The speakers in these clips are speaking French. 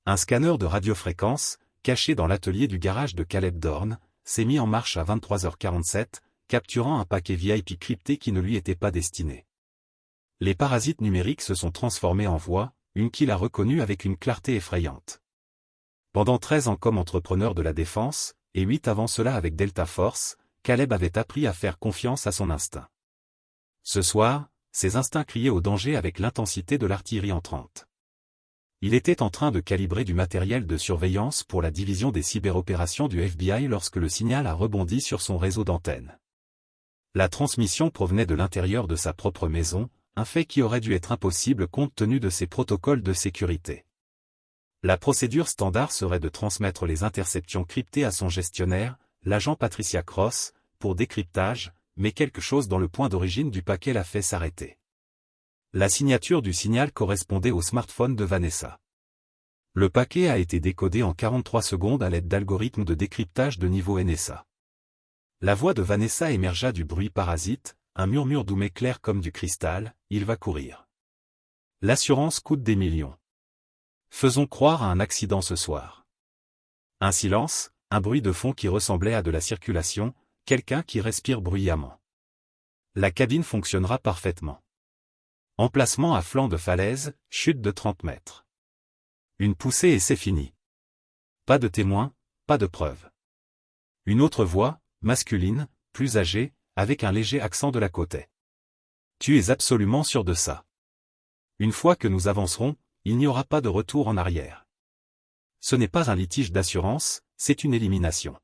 Un scanner de radiofréquence, caché dans l'atelier du garage de Caleb Dorn, s'est mis en marche à 23h47, capturant un paquet VIP crypté qui ne lui était pas destiné. Les parasites numériques se sont transformés en voix, une qu'il a reconnue avec une clarté effrayante. Pendant 13 ans comme entrepreneur de la défense, et 8 avant cela avec Delta Force, Caleb avait appris à faire confiance à son instinct. Ce soir, ses instincts criaient au danger avec l'intensité de l'artillerie entrante. Il était en train de calibrer du matériel de surveillance pour la division des cyberopérations du FBI lorsque le signal a rebondi sur son réseau d'antennes. La transmission provenait de l'intérieur de sa propre maison, un fait qui aurait dû être impossible compte tenu de ses protocoles de sécurité. La procédure standard serait de transmettre les interceptions cryptées à son gestionnaire, l'agent Patricia Cross, pour décryptage, mais quelque chose dans le point d'origine du paquet l'a fait s'arrêter. La signature du signal correspondait au smartphone de Vanessa. Le paquet a été décodé en 43 secondes à l'aide d'algorithmes de décryptage de niveau NSA. La voix de Vanessa émergea du bruit parasite, un murmure doux mais clair comme du cristal, il va courir. L'assurance coûte des millions. Faisons croire à un accident ce soir. Un silence, un bruit de fond qui ressemblait à de la circulation, quelqu'un qui respire bruyamment. La cabine fonctionnera parfaitement. Emplacement à flanc de falaise, chute de 30 mètres. Une poussée et c'est fini. Pas de témoin, pas de preuve. Une autre voix, masculine, plus âgée, avec un léger accent de la côte. Tu es absolument sûr de ça. Une fois que nous avancerons, il n'y aura pas de retour en arrière. Ce n'est pas un litige d'assurance, c'est une élimination.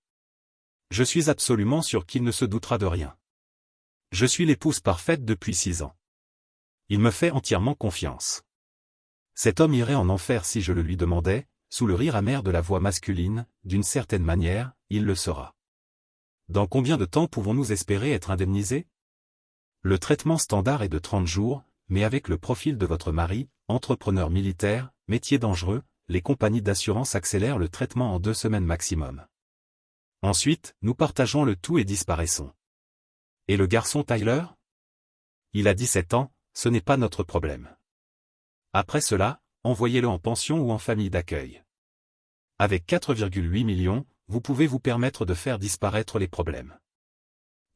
Je suis absolument sûr qu'il ne se doutera de rien. Je suis l'épouse parfaite depuis 6 ans. Il me fait entièrement confiance. Cet homme irait en enfer si je le lui demandais, sous le rire amer de la voix masculine, d'une certaine manière, il le sera. Dans combien de temps pouvons-nous espérer être indemnisés? Le traitement standard est de 30 jours, mais avec le profil de votre mari, entrepreneur militaire, métier dangereux, les compagnies d'assurance accélèrent le traitement en 2 semaines maximum. Ensuite, nous partageons le tout et disparaissons. Et le garçon Tyler? Il a 17 ans, ce n'est pas notre problème. Après cela, envoyez-le en pension ou en famille d'accueil. Avec 4,8 millions, vous pouvez vous permettre de faire disparaître les problèmes.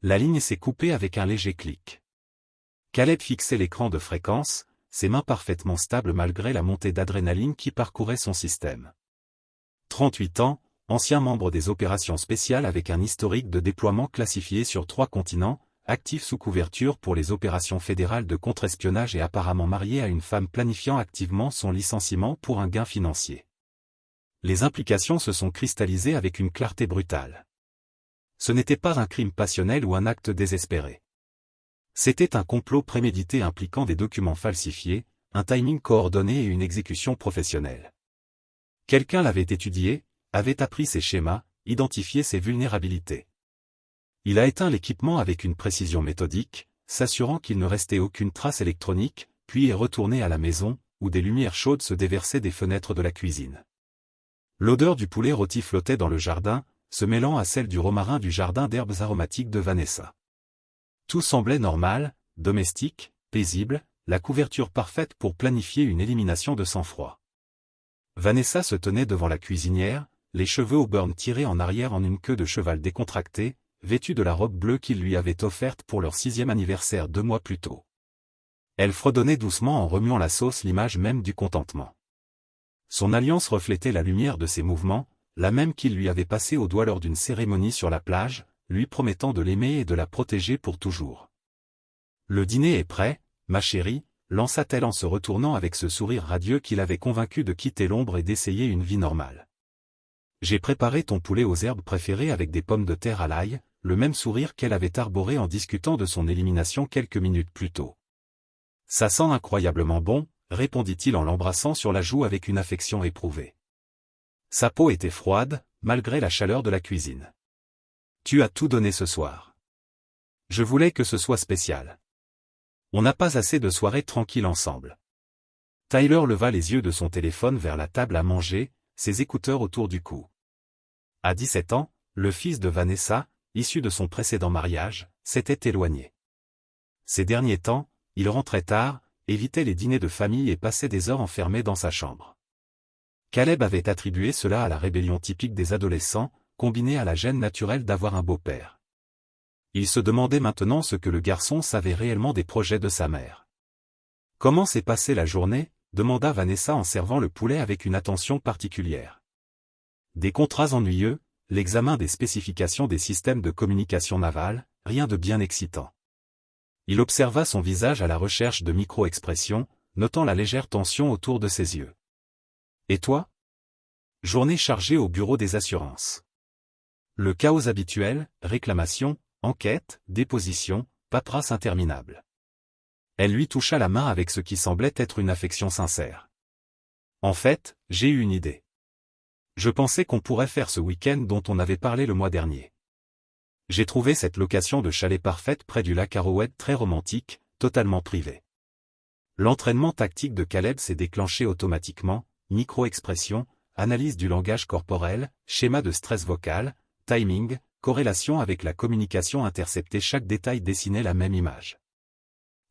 La ligne s'est coupée avec un léger clic. Caleb fixait l'écran de fréquence, ses mains parfaitement stables malgré la montée d'adrénaline qui parcourait son système. 38 ans, ancien membre des opérations spéciales avec un historique de déploiement classifié sur 3 continents, actif sous couverture pour les opérations fédérales de contre-espionnage et apparemment marié à une femme planifiant activement son licenciement pour un gain financier. Les implications se sont cristallisées avec une clarté brutale. Ce n'était pas un crime passionnel ou un acte désespéré. C'était un complot prémédité impliquant des documents falsifiés, un timing coordonné et une exécution professionnelle. Quelqu'un l'avait étudié, avait appris ses schémas, identifié ses vulnérabilités. Il a éteint l'équipement avec une précision méthodique, s'assurant qu'il ne restait aucune trace électronique, puis est retourné à la maison, où des lumières chaudes se déversaient des fenêtres de la cuisine. L'odeur du poulet rôti flottait dans le jardin, se mêlant à celle du romarin du jardin d'herbes aromatiques de Vanessa. Tout semblait normal, domestique, paisible, la couverture parfaite pour planifier une élimination de sang-froid. Vanessa se tenait devant la cuisinière, les cheveux au burn tirés en arrière en une queue de cheval décontractée, vêtue de la robe bleue qu'il lui avait offerte pour leur 6e anniversaire 2 mois plus tôt. Elle fredonnait doucement en remuant la sauce l'image même du contentement. Son alliance reflétait la lumière de ses mouvements, la même qu'il lui avait passée au doigt lors d'une cérémonie sur la plage, lui promettant de l'aimer et de la protéger pour toujours. Le dîner est prêt, ma chérie, lança-t-elle en se retournant avec ce sourire radieux qui l'avait convaincu de quitter l'ombre et d'essayer une vie normale. J'ai préparé ton poulet aux herbes préférées avec des pommes de terre à l'ail, le même sourire qu'elle avait arboré en discutant de son élimination quelques minutes plus tôt. Ça sent incroyablement bon, répondit-il en l'embrassant sur la joue avec une affection éprouvée. Sa peau était froide, malgré la chaleur de la cuisine. Tu as tout donné ce soir. Je voulais que ce soit spécial. On n'a pas assez de soirées tranquilles ensemble. Tyler leva les yeux de son téléphone vers la table à manger, ses écouteurs autour du cou. À 17 ans, le fils de Vanessa, issu de son précédent mariage, s'était éloigné. Ces derniers temps, il rentrait tard, évitait les dîners de famille et passait des heures enfermé dans sa chambre. Caleb avait attribué cela à la rébellion typique des adolescents, combinée à la gêne naturelle d'avoir un beau-père. Il se demandait maintenant ce que le garçon savait réellement des projets de sa mère. « Comment s'est passée la journée ?» demanda Vanessa en servant le poulet avec une attention particulière. « Des contrats ennuyeux, l'examen des spécifications des systèmes de communication navale, rien de bien excitant. » Il observa son visage à la recherche de micro-expressions, notant la légère tension autour de ses yeux. « Et toi ?» Journée chargée au bureau des assurances. Le chaos habituel, réclamations, enquêtes, dépositions, paperasse interminable. Elle lui toucha la main avec ce qui semblait être une affection sincère. En fait, j'ai eu une idée. Je pensais qu'on pourrait faire ce week-end dont on avait parlé le mois dernier. J'ai trouvé cette location de chalet parfaite près du lac Arrowhead très romantique, totalement privée. L'entraînement tactique de Caleb s'est déclenché automatiquement, micro-expression, analyse du langage corporel, schéma de stress vocal, timing, corrélation avec la communication interceptée, chaque détail dessinait la même image.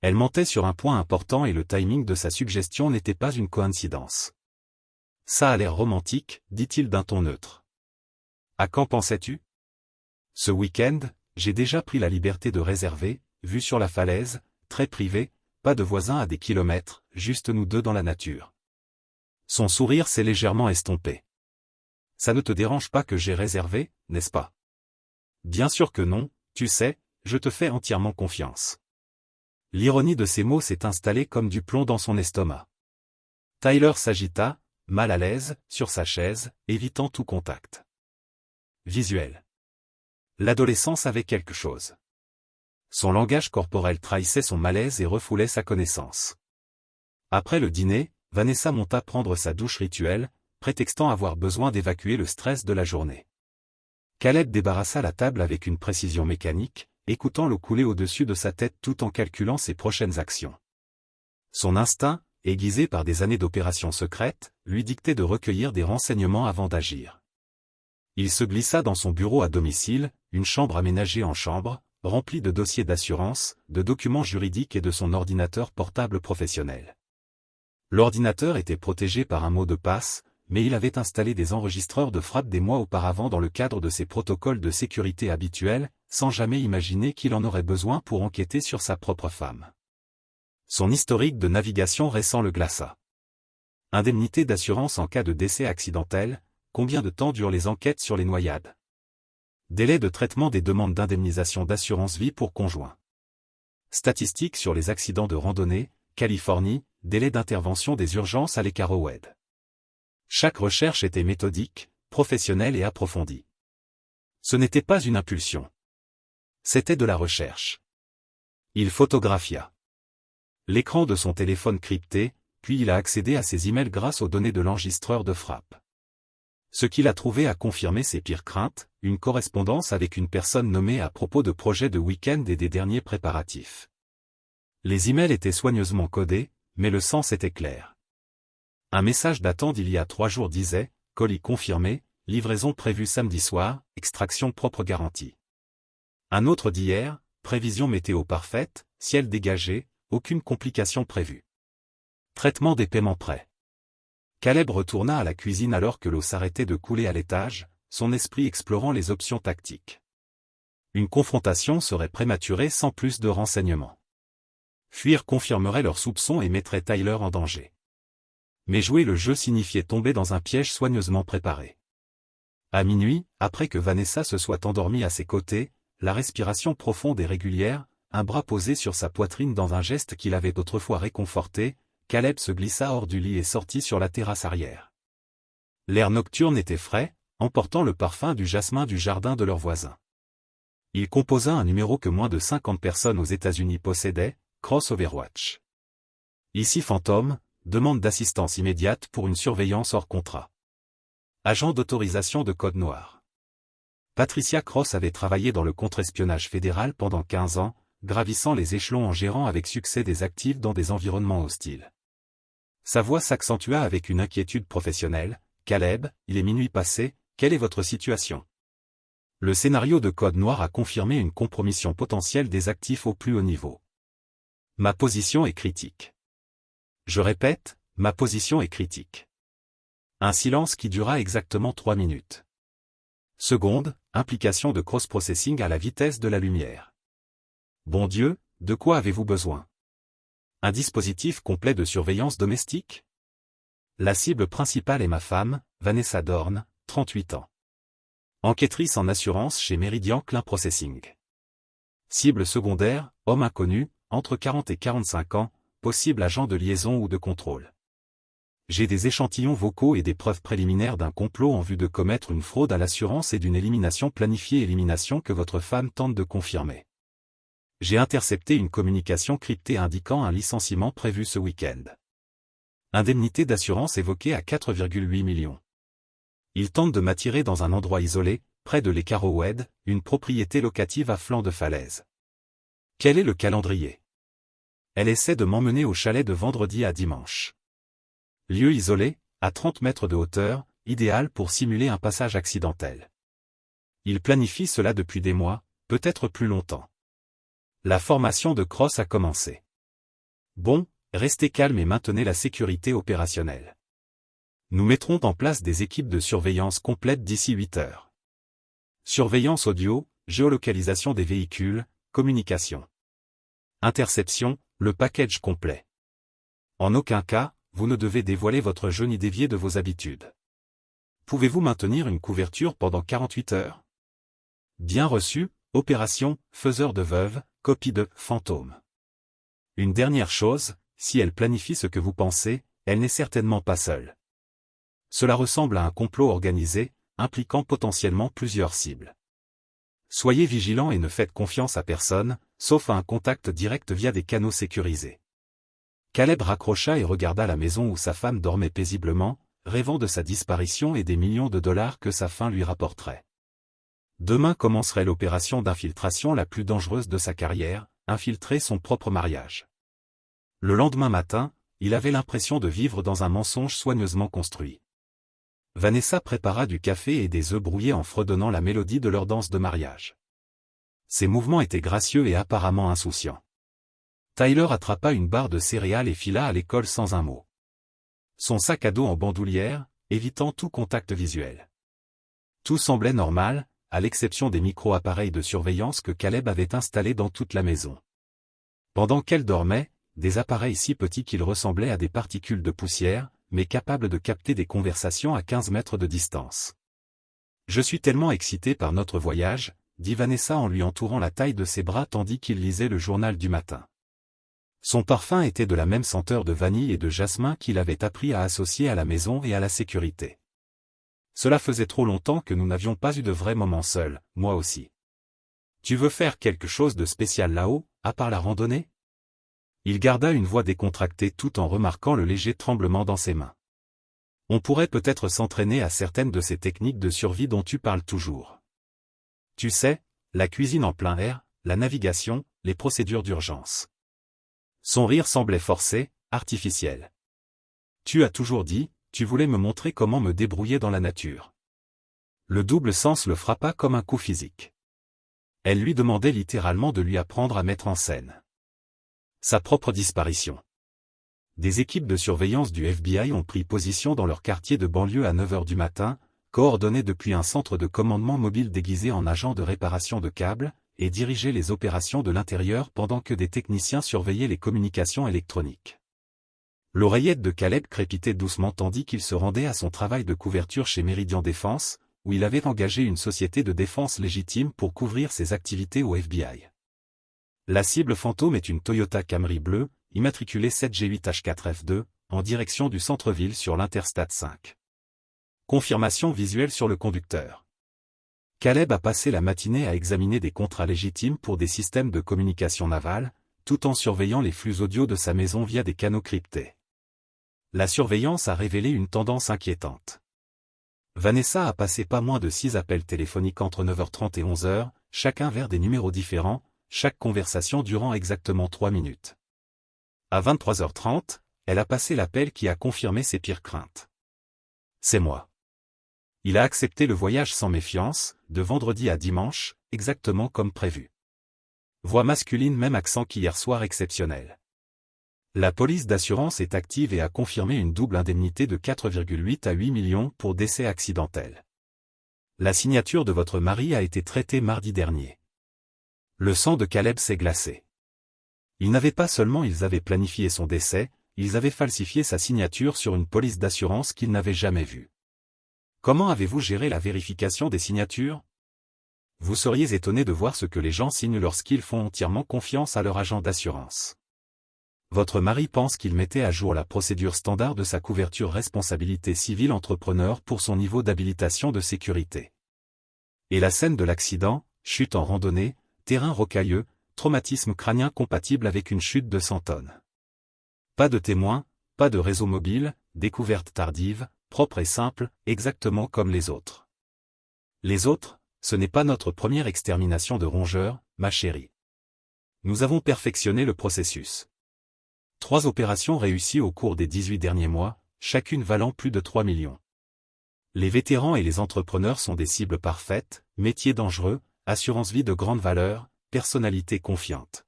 Elle mentait sur un point important et le timing de sa suggestion n'était pas une coïncidence. Ça a l'air romantique, dit-il d'un ton neutre. À quand pensais-tu ? Ce week-end, j'ai déjà pris la liberté de réserver, vue sur la falaise, très privée, pas de voisins à des kilomètres, juste nous deux dans la nature. Son sourire s'est légèrement estompé. Ça ne te dérange pas que j'ai réservé, n'est-ce pas ? Bien sûr que non, tu sais, je te fais entièrement confiance. L'ironie de ces mots s'est installée comme du plomb dans son estomac. Tyler s'agita, mal à l'aise, sur sa chaise, évitant tout contact visuel. L'adolescence avait quelque chose. Son langage corporel trahissait son malaise et refoulait sa connaissance. Après le dîner, Vanessa monta prendre sa douche rituelle, prétextant avoir besoin d'évacuer le stress de la journée. Caleb débarrassa la table avec une précision mécanique, écoutant l'eau couler au-dessus de sa tête tout en calculant ses prochaines actions. Son instinct, aiguisé par des années d'opérations secrètes, lui dictait de recueillir des renseignements avant d'agir. Il se glissa dans son bureau à domicile, une chambre aménagée en chambre, remplie de dossiers d'assurance, de documents juridiques et de son ordinateur portable professionnel. L'ordinateur était protégé par un mot de passe, mais il avait installé des enregistreurs de frappe des mois auparavant dans le cadre de ses protocoles de sécurité habituels, sans jamais imaginer qu'il en aurait besoin pour enquêter sur sa propre femme. Son historique de navigation récent le glaça. Indemnité d'assurance en cas de décès accidentel, combien de temps durent les enquêtes sur les noyades ? Délai de traitement des demandes d'indemnisation d'assurance vie pour conjoint. Statistiques sur les accidents de randonnée, Californie, délai d'intervention des urgences à Lake Arrowhead. Chaque recherche était méthodique, professionnelle et approfondie. Ce n'était pas une impulsion. C'était de la recherche. Il photographia l'écran de son téléphone crypté, puis il a accédé à ses emails grâce aux données de l'enregistreur de frappe. Ce qu'il a trouvé a confirmé ses pires craintes, une correspondance avec une personne nommée à propos de projets de week-end et des derniers préparatifs. Les emails étaient soigneusement codés, mais le sens était clair. Un message datant d'il y a 3 jours disait « Colis confirmé, livraison prévue samedi soir, extraction propre garantie ». Un autre d'hier « Prévision météo parfaite, ciel dégagé, aucune complication prévue. Traitement des paiements prêts ». Caleb retourna à la cuisine alors que l'eau s'arrêtait de couler à l'étage, son esprit explorant les options tactiques. Une confrontation serait prématurée sans plus de renseignements. Fuir confirmerait leurs soupçons et mettrait Tyler en danger. Mais jouer le jeu signifiait tomber dans un piège soigneusement préparé. À minuit, après que Vanessa se soit endormie à ses côtés, la respiration profonde et régulière, un bras posé sur sa poitrine dans un geste qui l'avait autrefois réconforté, Caleb se glissa hors du lit et sortit sur la terrasse arrière. L'air nocturne était frais, emportant le parfum du jasmin du jardin de leurs voisins. Il composa un numéro que moins de 50 personnes aux États-Unis possédaient, Cross Overwatch. Ici fantôme, demande d'assistance immédiate pour une surveillance hors contrat. Agent d'autorisation de code noir. Patricia Cross avait travaillé dans le contre-espionnage fédéral pendant 15 ans, gravissant les échelons en gérant avec succès des actifs dans des environnements hostiles. Sa voix s'accentua avec une inquiétude professionnelle. « Caleb, il est minuit passé, quelle est votre situation ?» Le scénario de code noir a confirmé une compromission potentielle des actifs au plus haut niveau. « Ma position est critique. Je répète, ma position est critique. Un silence qui dura exactement 3 minutes. Seconde, implication de cross-processing à la vitesse de la lumière. Bon Dieu, de quoi avez-vous besoin? Un dispositif complet de surveillance domestique? La cible principale est ma femme, Vanessa Dorn, 38 ans. Enquêtrice en assurance chez Meridian Client Processing. Cible secondaire, homme inconnu, entre 40 et 45 ans, possible agent de liaison ou de contrôle. J'ai des échantillons vocaux et des preuves préliminaires d'un complot en vue de commettre une fraude à l'assurance et d'une élimination planifiée, élimination que votre femme tente de confirmer. J'ai intercepté une communication cryptée indiquant un licenciement prévu ce week-end. Indemnité d'assurance évoquée à 4,8 millions. Il tente de m'attirer dans un endroit isolé, près de l'Écart Oued, une propriété locative à flanc de falaise. Quel est le calendrier? Elle essaie de m'emmener au chalet de vendredi à dimanche. Lieu isolé, à 30 mètres de hauteur, idéal pour simuler un passage accidentel. Il planifie cela depuis des mois, peut-être plus longtemps. La formation de Cross a commencé. Bon, restez calme et maintenez la sécurité opérationnelle. Nous mettrons en place des équipes de surveillance complètes d'ici 8 heures. Surveillance audio, géolocalisation des véhicules, communication. Interception, le package complet. En aucun cas, vous ne devez dévoiler votre jeu ni dévier de vos habitudes. Pouvez-vous maintenir une couverture pendant 48 heures? Bien reçu, opération, faiseur de veuve, copie de fantôme. Une dernière chose, si elle planifie ce que vous pensez, elle n'est certainement pas seule. Cela ressemble à un complot organisé, impliquant potentiellement plusieurs cibles. Soyez vigilants et ne faites confiance à personne, sauf à un contact direct via des canaux sécurisés. Caleb raccrocha et regarda la maison où sa femme dormait paisiblement, rêvant de sa disparition et des millions de dollars que sa fin lui rapporterait. Demain commencerait l'opération d'infiltration la plus dangereuse de sa carrière, infiltrer son propre mariage. Le lendemain matin, il avait l'impression de vivre dans un mensonge soigneusement construit. Vanessa prépara du café et des œufs brouillés en fredonnant la mélodie de leur danse de mariage. Ses mouvements étaient gracieux et apparemment insouciants. Tyler attrapa une barre de céréales et fila à l'école sans un mot. Son sac à dos en bandoulière, évitant tout contact visuel. Tout semblait normal, à l'exception des micro-appareils de surveillance que Caleb avait installés dans toute la maison. Pendant qu'elle dormait, des appareils si petits qu'ils ressemblaient à des particules de poussière, mais capables de capter des conversations à 15 mètres de distance. « Je suis tellement excité par notre voyage », dit Vanessa en lui entourant la taille de ses bras tandis qu'il lisait le journal du matin. Son parfum était de la même senteur de vanille et de jasmin qu'il avait appris à associer à la maison et à la sécurité. Cela faisait trop longtemps que nous n'avions pas eu de vrais moments seuls, moi aussi. Tu veux faire quelque chose de spécial là-haut, à part la randonnée? Il garda une voix décontractée tout en remarquant le léger tremblement dans ses mains. On pourrait peut-être s'entraîner à certaines de ces techniques de survie dont tu parles toujours. Tu sais, la cuisine en plein air, la navigation, les procédures d'urgence. Son rire semblait forcé, artificiel. Tu as toujours dit, tu voulais me montrer comment me débrouiller dans la nature. Le double sens le frappa comme un coup physique. Elle lui demandait littéralement de lui apprendre à mettre en scène sa propre disparition. Des équipes de surveillance du FBI ont pris position dans leur quartier de banlieue à 9 heures du matin, coordonnées depuis un centre de commandement mobile déguisé en agent de réparation de câbles, et dirigeaient les opérations de l'intérieur pendant que des techniciens surveillaient les communications électroniques. L'oreillette de Caleb crépitait doucement tandis qu'il se rendait à son travail de couverture chez Meridian Défense, où il avait engagé une société de défense légitime pour couvrir ses activités au FBI. La cible fantôme est une Toyota Camry bleue, immatriculée 7G8H4F2, en direction du centre-ville sur l'Interstate 5. Confirmation visuelle sur le conducteur. Caleb a passé la matinée à examiner des contrats légitimes pour des systèmes de communication navale, tout en surveillant les flux audio de sa maison via des canaux cryptés. La surveillance a révélé une tendance inquiétante. Vanessa a passé pas moins de 6 appels téléphoniques entre 9h30 et 11h, chacun vers des numéros différents, chaque conversation durant exactement 3 minutes. À 23h30, elle a passé l'appel qui a confirmé ses pires craintes. C'est moi. Il a accepté le voyage sans méfiance, de vendredi à dimanche, exactement comme prévu. Voix masculine, même accent qu'hier soir exceptionnel. La police d'assurance est active et a confirmé une double indemnité de 4,8 à 8 millions pour décès accidentel. La signature de votre mari a été traitée mardi dernier. Le sang de Caleb s'est glacé. Ils avaient planifié son décès, ils avaient falsifié sa signature sur une police d'assurance qu'ils n'avaient jamais vue. Comment avez-vous géré la vérification des signatures? Vous seriez étonné de voir ce que les gens signent lorsqu'ils font entièrement confiance à leur agent d'assurance. Votre mari pense qu'il mettait à jour la procédure standard de sa couverture responsabilité civile entrepreneur pour son niveau d'habilitation de sécurité. Et la scène de l'accident, chute en randonnée, terrain rocailleux, traumatisme crânien compatible avec une chute de 100 tonnes. Pas de témoins, pas de réseau mobile, découverte tardive, propre et simple, exactement comme les autres. Les autres, ce n'est pas notre première extermination de rongeurs, ma chérie. Nous avons perfectionné le processus. 3 opérations réussies au cours des 18 derniers mois, chacune valant plus de 3 millions. Les vétérans et les entrepreneurs sont des cibles parfaites, métiers dangereux, assurance vie de grande valeur, personnalité confiante.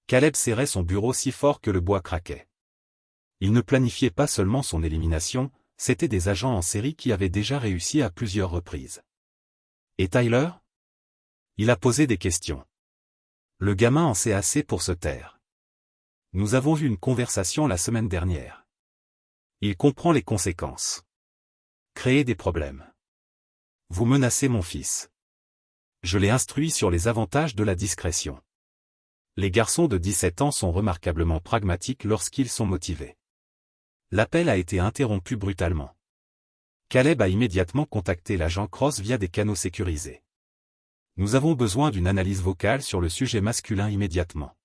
Caleb serrait son bureau si fort que le bois craquait. Il ne planifiait pas seulement son élimination, c'étaient des agents en série qui avaient déjà réussi à plusieurs reprises. Et Tyler? Il a posé des questions. Le gamin en sait assez pour se taire. Nous avons eu une conversation la semaine dernière. Il comprend les conséquences. Créer des problèmes. Vous menacez mon fils. Je l'ai instruit sur les avantages de la discrétion. Les garçons de 17 ans sont remarquablement pragmatiques lorsqu'ils sont motivés. L'appel a été interrompu brutalement. Caleb a immédiatement contacté l'agent Cross via des canaux sécurisés. Nous avons besoin d'une analyse vocale sur le sujet masculin immédiatement.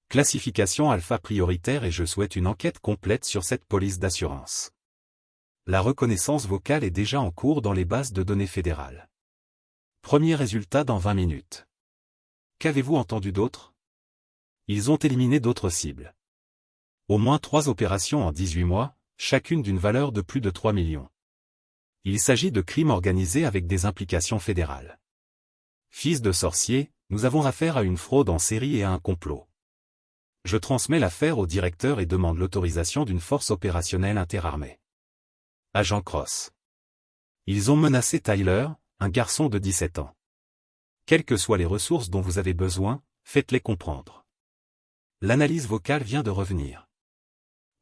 Classification alpha prioritaire et je souhaite une enquête complète sur cette police d'assurance. La reconnaissance vocale est déjà en cours dans les bases de données fédérales. Premier résultat dans 20 minutes. Qu'avez-vous entendu d'autre? Ils ont éliminé d'autres cibles. Au moins 3 opérations en 18 mois, chacune d'une valeur de plus de 3 millions. Il s'agit de crimes organisés avec des implications fédérales. Fils de sorcier, nous avons affaire à une fraude en série et à un complot. Je transmets l'affaire au directeur et demande l'autorisation d'une force opérationnelle interarmée. Agent Cross. Ils ont menacé Tyler, un garçon de 17 ans. Quelles que soient les ressources dont vous avez besoin, faites-les comprendre. L'analyse vocale vient de revenir.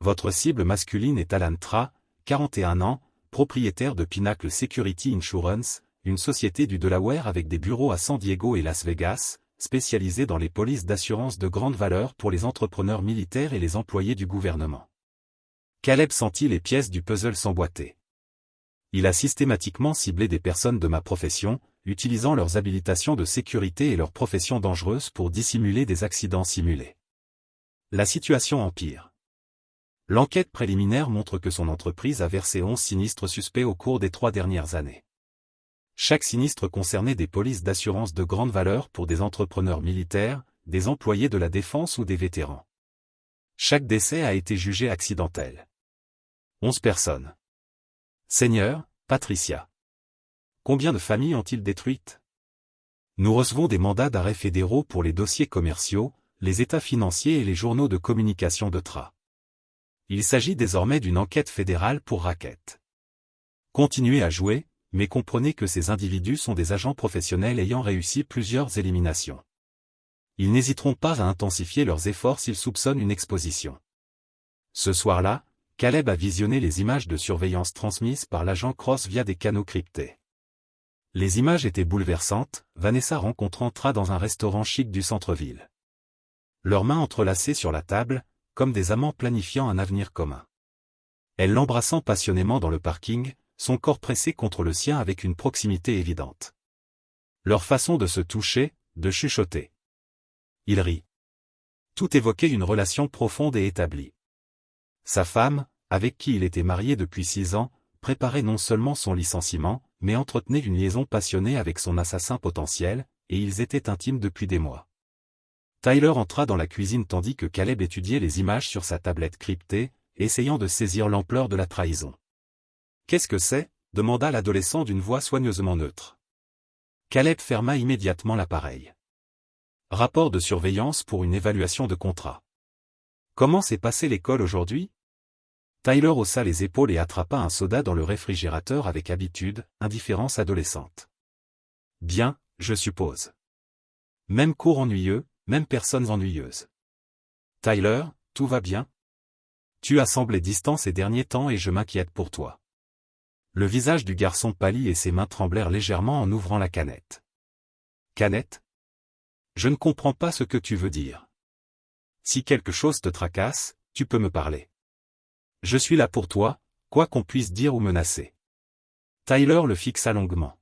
Votre cible masculine est Alan Tra, 41 ans, propriétaire de Pinnacle Security Insurance, une société du Delaware avec des bureaux à San Diego et Las Vegas, spécialisée dans les polices d'assurance de grande valeur pour les entrepreneurs militaires et les employés du gouvernement. Caleb sentit les pièces du puzzle s'emboîter. Il a systématiquement ciblé des personnes de ma profession, utilisant leurs habilitations de sécurité et leurs professions dangereuses pour dissimuler des accidents simulés. La situation empire. L'enquête préliminaire montre que son entreprise a versé 11 sinistres suspects au cours des 3 dernières années. Chaque sinistre concernait des polices d'assurance de grande valeur pour des entrepreneurs militaires, des employés de la défense ou des vétérans. Chaque décès a été jugé accidentel. 11 personnes. Seigneur, Patricia. Combien de familles ont-ils détruites? Nous recevons des mandats d'arrêt fédéraux pour les dossiers commerciaux, les états financiers et les journaux de communication de Tra. Il s'agit désormais d'une enquête fédérale pour racket. Continuez à jouer, mais comprenez que ces individus sont des agents professionnels ayant réussi plusieurs éliminations. Ils n'hésiteront pas à intensifier leurs efforts s'ils soupçonnent une exposition. Ce soir-là, Caleb a visionné les images de surveillance transmises par l'agent Cross via des canaux cryptés. Les images étaient bouleversantes, Vanessa rencontrant Tra dans un restaurant chic du centre-ville. Leurs mains entrelacées sur la table, comme des amants planifiant un avenir commun. Elle l'embrassant passionnément dans le parking, son corps pressé contre le sien avec une proximité évidente. Leur façon de se toucher, de chuchoter. Il rit. Tout évoquait une relation profonde et établie. Sa femme, avec qui il était marié depuis 6 ans, préparait non seulement son licenciement, mais entretenait une liaison passionnée avec son assassin potentiel, et ils étaient intimes depuis des mois. Tyler entra dans la cuisine tandis que Caleb étudiait les images sur sa tablette cryptée, essayant de saisir l'ampleur de la trahison. « Qu'est-ce que c'est » demanda l'adolescent d'une voix soigneusement neutre. Caleb ferma immédiatement l'appareil. Rapport de surveillance pour une évaluation de contrat. Comment s'est passée l'école aujourd'hui? Tyler haussa les épaules et attrapa un soda dans le réfrigérateur avec habitude, indifférence adolescente. Bien, je suppose. Même cours ennuyeux, même personnes ennuyeuses. Tyler, tout va bien? Tu as semblé distant ces derniers temps et je m'inquiète pour toi. Le visage du garçon pâlit et ses mains tremblèrent légèrement en ouvrant la canette. Canette? Je ne comprends pas ce que tu veux dire. Si quelque chose te tracasse, tu peux me parler. Je suis là pour toi, quoi qu'on puisse dire ou menacer. Tyler le fixa longuement.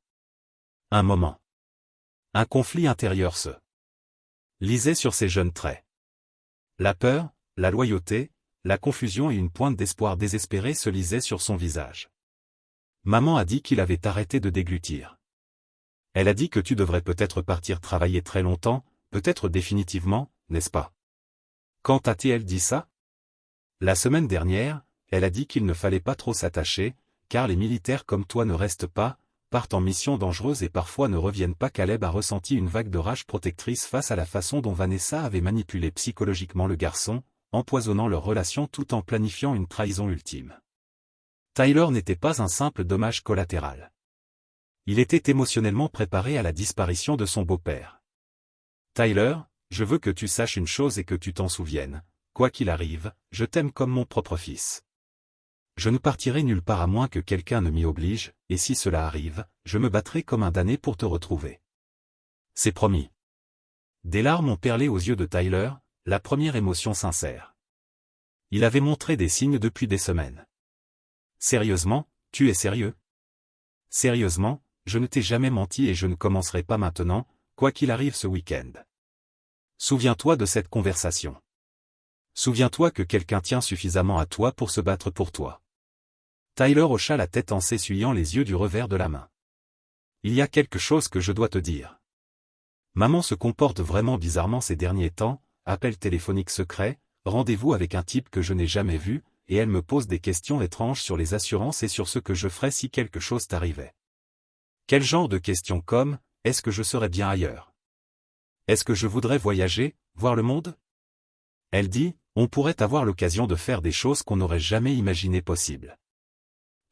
Un moment. Un conflit intérieur se lisait sur ses jeunes traits. La peur, la loyauté, la confusion et une pointe d'espoir désespéré se lisaient sur son visage. Maman a dit qu'il avait arrêté de déglutir. Elle a dit que tu devrais peut-être partir travailler très longtemps, peut-être définitivement, n'est-ce pas? Quand a-t-elle dit ça? La semaine dernière, elle a dit qu'il ne fallait pas trop s'attacher, car les militaires comme toi ne restent pas, partent en mission dangereuse et parfois ne reviennent pas. Caleb a ressenti une vague de rage protectrice face à la façon dont Vanessa avait manipulé psychologiquement le garçon, empoisonnant leur relation tout en planifiant une trahison ultime. Tyler n'était pas un simple dommage collatéral. Il était émotionnellement préparé à la disparition de son beau-père. Tyler, je veux que tu saches une chose et que tu t'en souviennes. Quoi qu'il arrive, je t'aime comme mon propre fils. Je ne partirai nulle part à moins que quelqu'un ne m'y oblige, et si cela arrive, je me battrai comme un damné pour te retrouver. C'est promis. Des larmes ont perlé aux yeux de Tyler, la première émotion sincère. Il avait montré des signes depuis des semaines. Sérieusement, tu es sérieux? Sérieusement, je ne t'ai jamais menti et je ne commencerai pas maintenant, quoi qu'il arrive ce week-end. Souviens-toi de cette conversation. Souviens-toi que quelqu'un tient suffisamment à toi pour se battre pour toi. Tyler hocha la tête en s'essuyant les yeux du revers de la main. Il y a quelque chose que je dois te dire. Maman se comporte vraiment bizarrement ces derniers temps, appel téléphonique secret, rendez-vous avec un type que je n'ai jamais vu, et elle me pose des questions étranges sur les assurances et sur ce que je ferais si quelque chose t'arrivait. Quel genre de questions comme, est-ce que je serais bien ailleurs? Est-ce que je voudrais voyager, voir le monde? Elle dit, on pourrait avoir l'occasion de faire des choses qu'on n'aurait jamais imaginées possibles.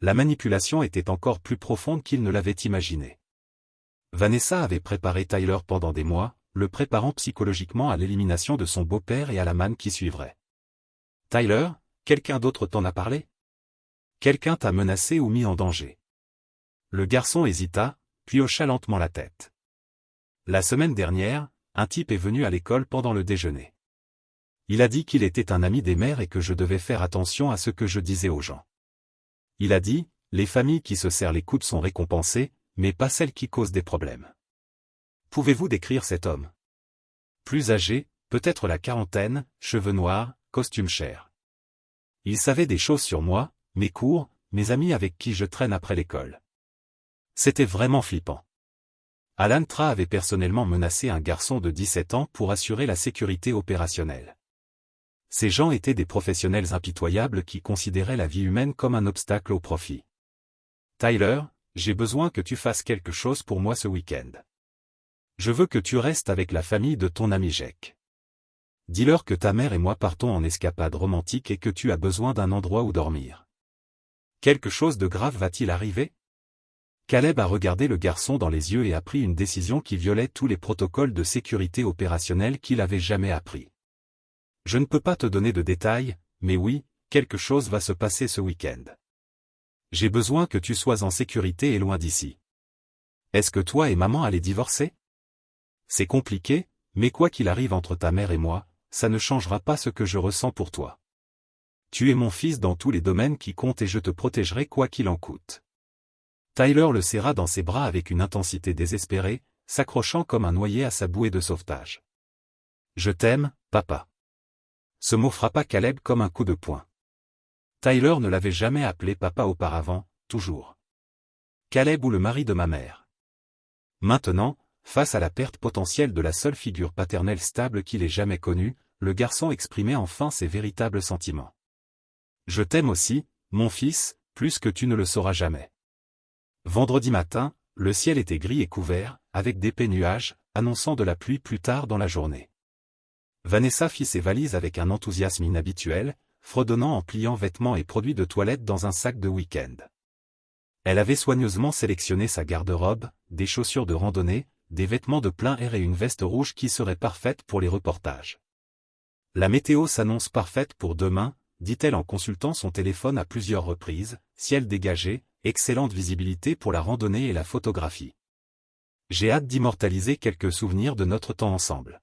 La manipulation était encore plus profonde qu'il ne l'avait imaginé. Vanessa avait préparé Tyler pendant des mois, le préparant psychologiquement à l'élimination de son beau-père et à la manne qui suivrait. Tyler, quelqu'un d'autre t'en a parlé? Quelqu'un t'a menacé ou mis en danger? Le garçon hésita, puis hocha lentement la tête. La semaine dernière, un type est venu à l'école pendant le déjeuner. Il a dit qu'il était un ami des mères et que je devais faire attention à ce que je disais aux gens. Il a dit, les familles qui se serrent les coudes sont récompensées, mais pas celles qui causent des problèmes. Pouvez-vous décrire cet homme? Plus âgé, peut-être la quarantaine, cheveux noirs, costume cher. Il savait des choses sur moi, mes cours, mes amis avec qui je traîne après l'école. C'était vraiment flippant. Alan Tra avait personnellement menacé un garçon de 17 ans pour assurer la sécurité opérationnelle. Ces gens étaient des professionnels impitoyables qui considéraient la vie humaine comme un obstacle au profit. Tyler, j'ai besoin que tu fasses quelque chose pour moi ce week-end. Je veux que tu restes avec la famille de ton ami Jake. Dis-leur que ta mère et moi partons en escapade romantique et que tu as besoin d'un endroit où dormir. Quelque chose de grave va-t-il arriver? Caleb a regardé le garçon dans les yeux et a pris une décision qui violait tous les protocoles de sécurité opérationnelle qu'il avait jamais appris. Je ne peux pas te donner de détails, mais oui, quelque chose va se passer ce week-end. J'ai besoin que tu sois en sécurité et loin d'ici. Est-ce que toi et maman allez divorcer? C'est compliqué, mais quoi qu'il arrive entre ta mère et moi, ça ne changera pas ce que je ressens pour toi. Tu es mon fils dans tous les domaines qui comptent et je te protégerai quoi qu'il en coûte. Tyler le serra dans ses bras avec une intensité désespérée, s'accrochant comme un noyé à sa bouée de sauvetage. Je t'aime, papa. Ce mot frappa Caleb comme un coup de poing. Tyler ne l'avait jamais appelé papa auparavant, toujours. Caleb ou le mari de ma mère. Maintenant, face à la perte potentielle de la seule figure paternelle stable qu'il ait jamais connue, le garçon exprimait enfin ses véritables sentiments. Je t'aime aussi, mon fils, plus que tu ne le sauras jamais. Vendredi matin, le ciel était gris et couvert, avec d'épais nuages, annonçant de la pluie plus tard dans la journée. Vanessa fit ses valises avec un enthousiasme inhabituel, fredonnant en pliant vêtements et produits de toilette dans un sac de week-end. Elle avait soigneusement sélectionné sa garde-robe, des chaussures de randonnée, des vêtements de plein air et une veste rouge qui serait parfaite pour les reportages. La météo s'annonce parfaite pour demain, dit-elle en consultant son téléphone à plusieurs reprises, ciel dégagé, excellente visibilité pour la randonnée et la photographie. J'ai hâte d'immortaliser quelques souvenirs de notre temps ensemble.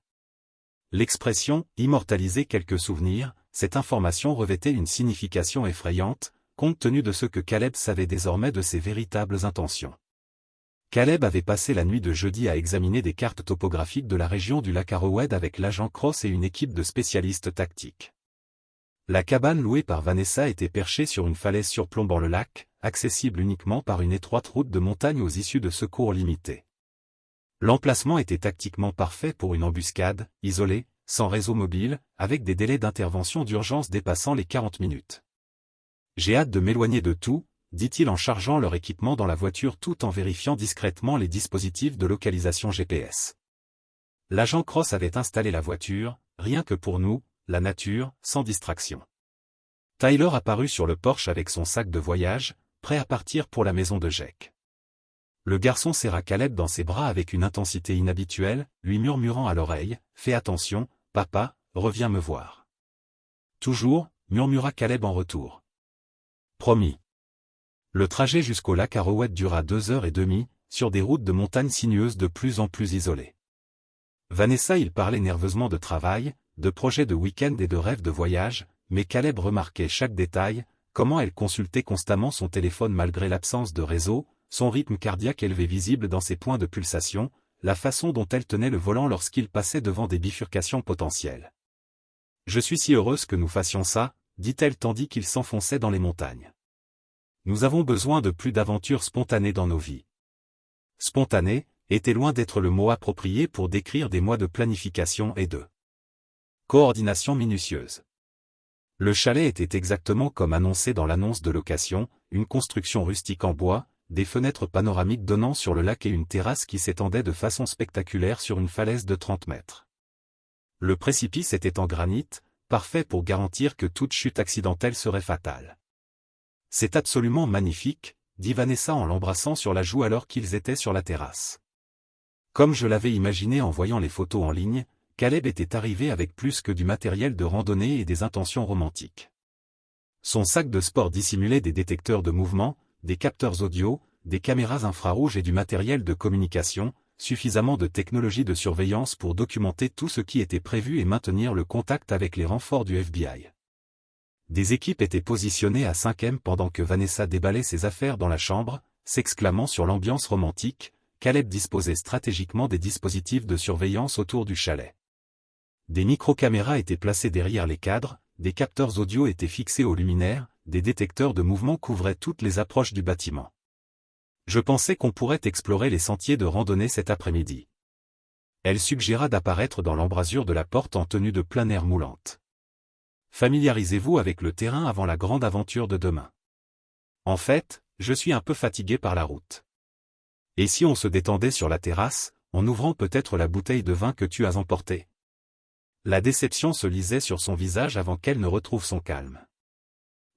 L'expression « immortaliser quelques souvenirs », cette information revêtait une signification effrayante, compte tenu de ce que Caleb savait désormais de ses véritables intentions. Caleb avait passé la nuit de jeudi à examiner des cartes topographiques de la région du lac Arrowhead avec l'agent Cross et une équipe de spécialistes tactiques. La cabane louée par Vanessa était perchée sur une falaise surplombant le lac, accessible uniquement par une étroite route de montagne aux issues de secours limitées. L'emplacement était tactiquement parfait pour une embuscade, isolée, sans réseau mobile, avec des délais d'intervention d'urgence dépassant les 40 minutes. J'ai hâte de m'éloigner de tout, dit-il en chargeant leur équipement dans la voiture tout en vérifiant discrètement les dispositifs de localisation GPS. L'agent Cross avait installé la voiture, rien que pour nous, la nature, sans distraction. Tyler apparut sur le porche avec son sac de voyage, prêt à partir pour la maison de Jake. Le garçon serra Caleb dans ses bras avec une intensité inhabituelle, lui murmurant à l'oreille, « Fais attention, papa, reviens me voir. » Toujours, murmura Caleb en retour. Promis. Le trajet jusqu'au lac Arrowhead dura 2h30, sur des routes de montagne sinueuses de plus en plus isolées. Vanessa il parlait nerveusement de travail, de projets de week-end et de rêves de voyage, mais Caleb remarquait chaque détail, comment elle consultait constamment son téléphone malgré l'absence de réseau, son rythme cardiaque élevé visible dans ses points de pulsation, la façon dont elle tenait le volant lorsqu'il passait devant des bifurcations potentielles. « Je suis si heureuse que nous fassions ça, » dit-elle tandis qu'il s'enfonçait dans les montagnes. Nous avons besoin de plus d'aventures spontanées dans nos vies. Spontané était loin d'être le mot approprié pour décrire des mois de planification et de coordination minutieuse. Le chalet était exactement comme annoncé dans l'annonce de location, une construction rustique en bois, des fenêtres panoramiques donnant sur le lac et une terrasse qui s'étendait de façon spectaculaire sur une falaise de 30 mètres. Le précipice était en granit, parfait pour garantir que toute chute accidentelle serait fatale. « C'est absolument magnifique », dit Vanessa en l'embrassant sur la joue alors qu'ils étaient sur la terrasse. Comme je l'avais imaginé en voyant les photos en ligne, Caleb était arrivé avec plus que du matériel de randonnée et des intentions romantiques. Son sac de sport dissimulait des détecteurs de mouvement, des capteurs audio, des caméras infrarouges et du matériel de communication, suffisamment de technologie de surveillance pour documenter tout ce qui était prévu et maintenir le contact avec les renforts du FBI. Des équipes étaient positionnées à 5e pendant que Vanessa déballait ses affaires dans la chambre, s'exclamant sur l'ambiance romantique. Caleb disposait stratégiquement des dispositifs de surveillance autour du chalet. Des micro-caméras étaient placées derrière les cadres, des capteurs audio étaient fixés aux luminaires, des détecteurs de mouvement couvraient toutes les approches du bâtiment. Je pensais qu'on pourrait explorer les sentiers de randonnée cet après-midi. Elle suggéra d'apparaître dans l'embrasure de la porte en tenue de plein air moulante. Familiarisez-vous avec le terrain avant la grande aventure de demain. En fait, je suis un peu fatigué par la route. Et si on se détendait sur la terrasse, en ouvrant peut-être la bouteille de vin que tu as emportée? La déception se lisait sur son visage avant qu'elle ne retrouve son calme.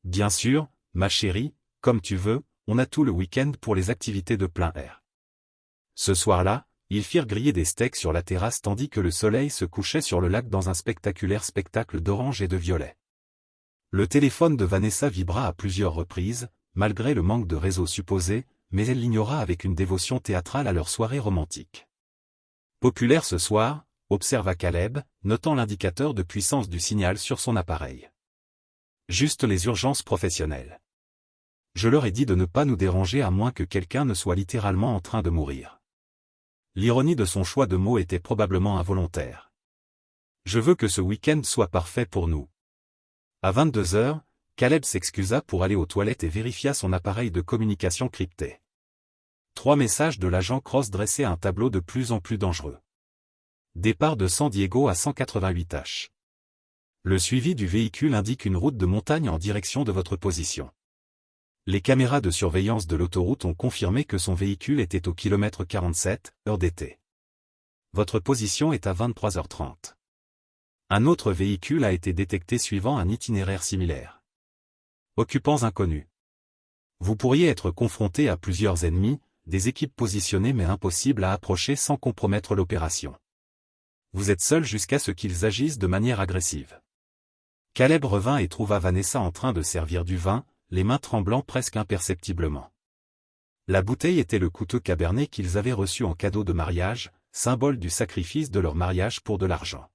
Bien sûr, ma chérie, comme tu veux, on a tout le week-end pour les activités de plein air. Ce soir-là, ils firent griller des steaks sur la terrasse tandis que le soleil se couchait sur le lac dans un spectaculaire spectacle d'orange et de violet. Le téléphone de Vanessa vibra à plusieurs reprises, malgré le manque de réseau supposé, mais elle l'ignora avec une dévotion théâtrale à leur soirée romantique. Populaire ce soir, observa Caleb, notant l'indicateur de puissance du signal sur son appareil. Juste les urgences professionnelles. Je leur ai dit de ne pas nous déranger à moins que quelqu'un ne soit littéralement en train de mourir. L'ironie de son choix de mots était probablement involontaire. Je veux que ce week-end soit parfait pour nous. À 22h, Caleb s'excusa pour aller aux toilettes et vérifia son appareil de communication crypté. 3 messages de l'agent Cross dressaient un tableau de plus en plus dangereux. Départ de San Diego à 188h. Le suivi du véhicule indique une route de montagne en direction de votre position. Les caméras de surveillance de l'autoroute ont confirmé que son véhicule était au kilomètre 47, heure d'été. Votre position est à 23h30. Un autre véhicule a été détecté suivant un itinéraire similaire. Occupants inconnus. Vous pourriez être confronté à plusieurs ennemis, des équipes positionnées mais impossibles à approcher sans compromettre l'opération. Vous êtes seul jusqu'à ce qu'ils agissent de manière agressive. Caleb revint et trouva Vanessa en train de servir du vin, les mains tremblant presque imperceptiblement. La bouteille était le couteau cabernet qu'ils avaient reçu en cadeau de mariage, symbole du sacrifice de leur mariage pour de l'argent.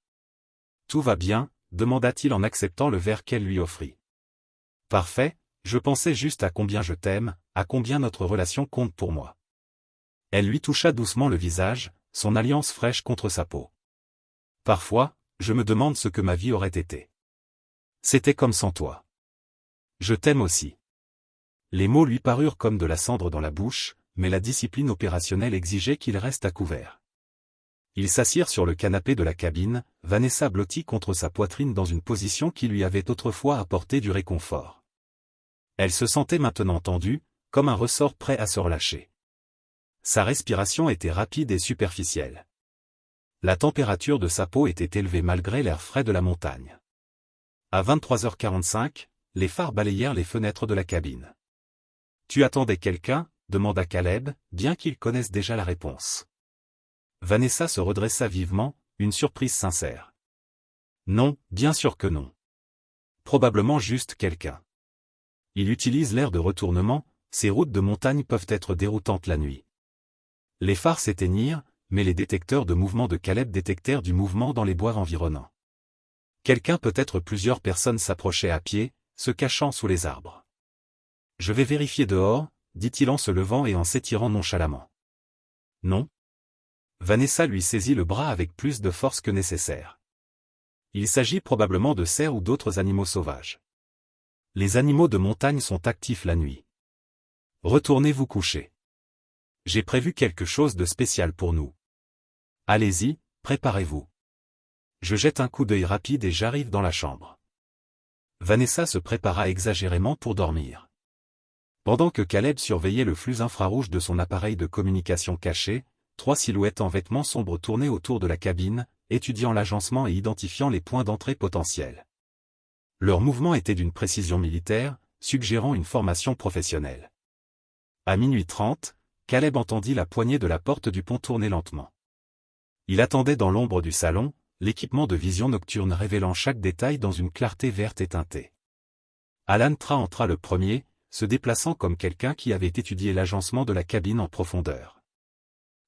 « Tout va bien ?» demanda-t-il en acceptant le verre qu'elle lui offrit. « Parfait, je pensais juste à combien je t'aime, à combien notre relation compte pour moi. » Elle lui toucha doucement le visage, son alliance fraîche contre sa peau. « Parfois, je me demande ce que ma vie aurait été. C'était comme sans toi. Je t'aime aussi. » Les mots lui parurent comme de la cendre dans la bouche, mais la discipline opérationnelle exigeait qu'il reste à couvert. Ils s'assirent sur le canapé de la cabine, Vanessa blottie contre sa poitrine dans une position qui lui avait autrefois apporté du réconfort. Elle se sentait maintenant tendue, comme un ressort prêt à se relâcher. Sa respiration était rapide et superficielle. La température de sa peau était élevée malgré l'air frais de la montagne. À 23h45, les phares balayèrent les fenêtres de la cabine. « Tu attendais quelqu'un ?» demanda Caleb, bien qu'il connaisse déjà la réponse. Vanessa se redressa vivement, une surprise sincère. « Non, bien sûr que non. Probablement juste quelqu'un. Il utilise l'air de retournement, ces routes de montagne peuvent être déroutantes la nuit. » Les phares s'éteignirent, mais les détecteurs de mouvement de Caleb détectèrent du mouvement dans les bois environnants. Quelqu'un, peut-être plusieurs personnes s'approchaient à pied, se cachant sous les arbres. « Je vais vérifier dehors », dit-il en se levant et en s'étirant nonchalamment. « Non ?» Vanessa lui saisit le bras avec plus de force que nécessaire. Il s'agit probablement de cerfs ou d'autres animaux sauvages. Les animaux de montagne sont actifs la nuit. Retournez vous coucher. J'ai prévu quelque chose de spécial pour nous. Allez-y, préparez-vous. Je jette un coup d'œil rapide et j'arrive dans la chambre. Vanessa se prépara exagérément pour dormir. Pendant que Caleb surveillait le flux infrarouge de son appareil de communication caché, 3 silhouettes en vêtements sombres tournaient autour de la cabine, étudiant l'agencement et identifiant les points d'entrée potentiels. Leurs mouvements étaient d'une précision militaire, suggérant une formation professionnelle. À minuit 30, Caleb entendit la poignée de la porte du pont tourner lentement. Il attendait dans l'ombre du salon, l'équipement de vision nocturne révélant chaque détail dans une clarté verte éteintée. Alan Tra entra le premier, se déplaçant comme quelqu'un qui avait étudié l'agencement de la cabine en profondeur.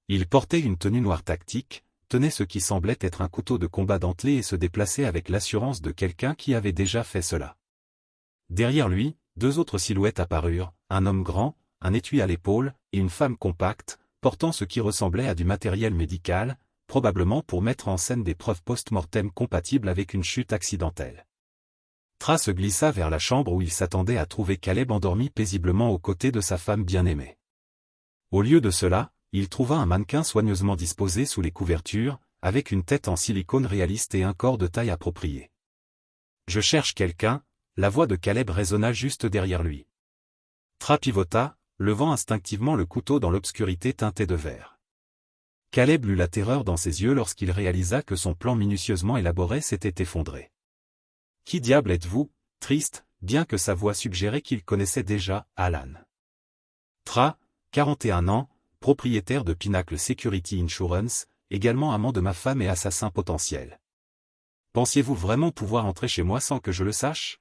Il portait une tenue noire tactique, tenait ce qui semblait être un couteau de combat dentelé et se déplaçait avec l'assurance de quelqu'un qui avait déjà fait cela. Derrière lui, 2 autres silhouettes apparurent, un homme grand, un étui à l'épaule, et une femme compacte, portant ce qui ressemblait à du matériel médical, probablement pour mettre en scène des preuves post-mortem compatibles avec une chute accidentelle. Tra se glissa vers la chambre où il s'attendait à trouver Caleb endormi paisiblement aux côtés de sa femme bien-aimée. Au lieu de cela, il trouva un mannequin soigneusement disposé sous les couvertures, avec une tête en silicone réaliste et un corps de taille appropriée. « Je cherche quelqu'un », la voix de Caleb résonna juste derrière lui. Tra pivota, levant instinctivement le couteau dans l'obscurité teintée de vert. Caleb lut la terreur dans ses yeux lorsqu'il réalisa que son plan minutieusement élaboré s'était effondré. « Qui diable êtes-vous » triste, bien que sa voix suggérait qu'il connaissait déjà Alan. Tra, 41 ans, propriétaire de Pinnacle Security Insurance, également amant de ma femme et assassin potentiel. Pensiez-vous vraiment pouvoir entrer chez moi sans que je le sache?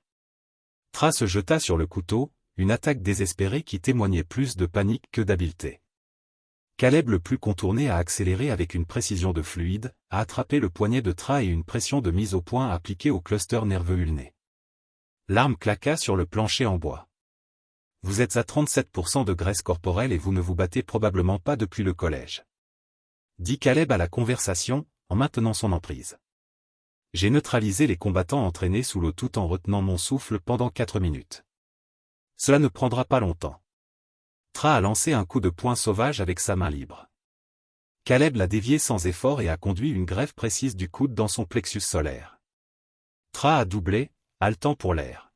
Tra se jeta sur le couteau, une attaque désespérée qui témoignait plus de panique que d'habileté. Caleb le plus contourné a accéléré avec une précision de fluide, a attrapé le poignet de Tra et une pression de mise au point appliquée au cluster nerveux ulné. L'arme claqua sur le plancher en bois. Vous êtes à 37% de graisse corporelle et vous ne vous battez probablement pas depuis le collège. Dit Caleb à la conversation, en maintenant son emprise. J'ai neutralisé les combattants entraînés sous l'eau tout en retenant mon souffle pendant 4 minutes. Cela ne prendra pas longtemps. Tra a lancé un coup de poing sauvage avec sa main libre. Caleb l'a dévié sans effort et a conduit une greffe précise du coude dans son plexus solaire. Tra a doublé, haletant pour l'air.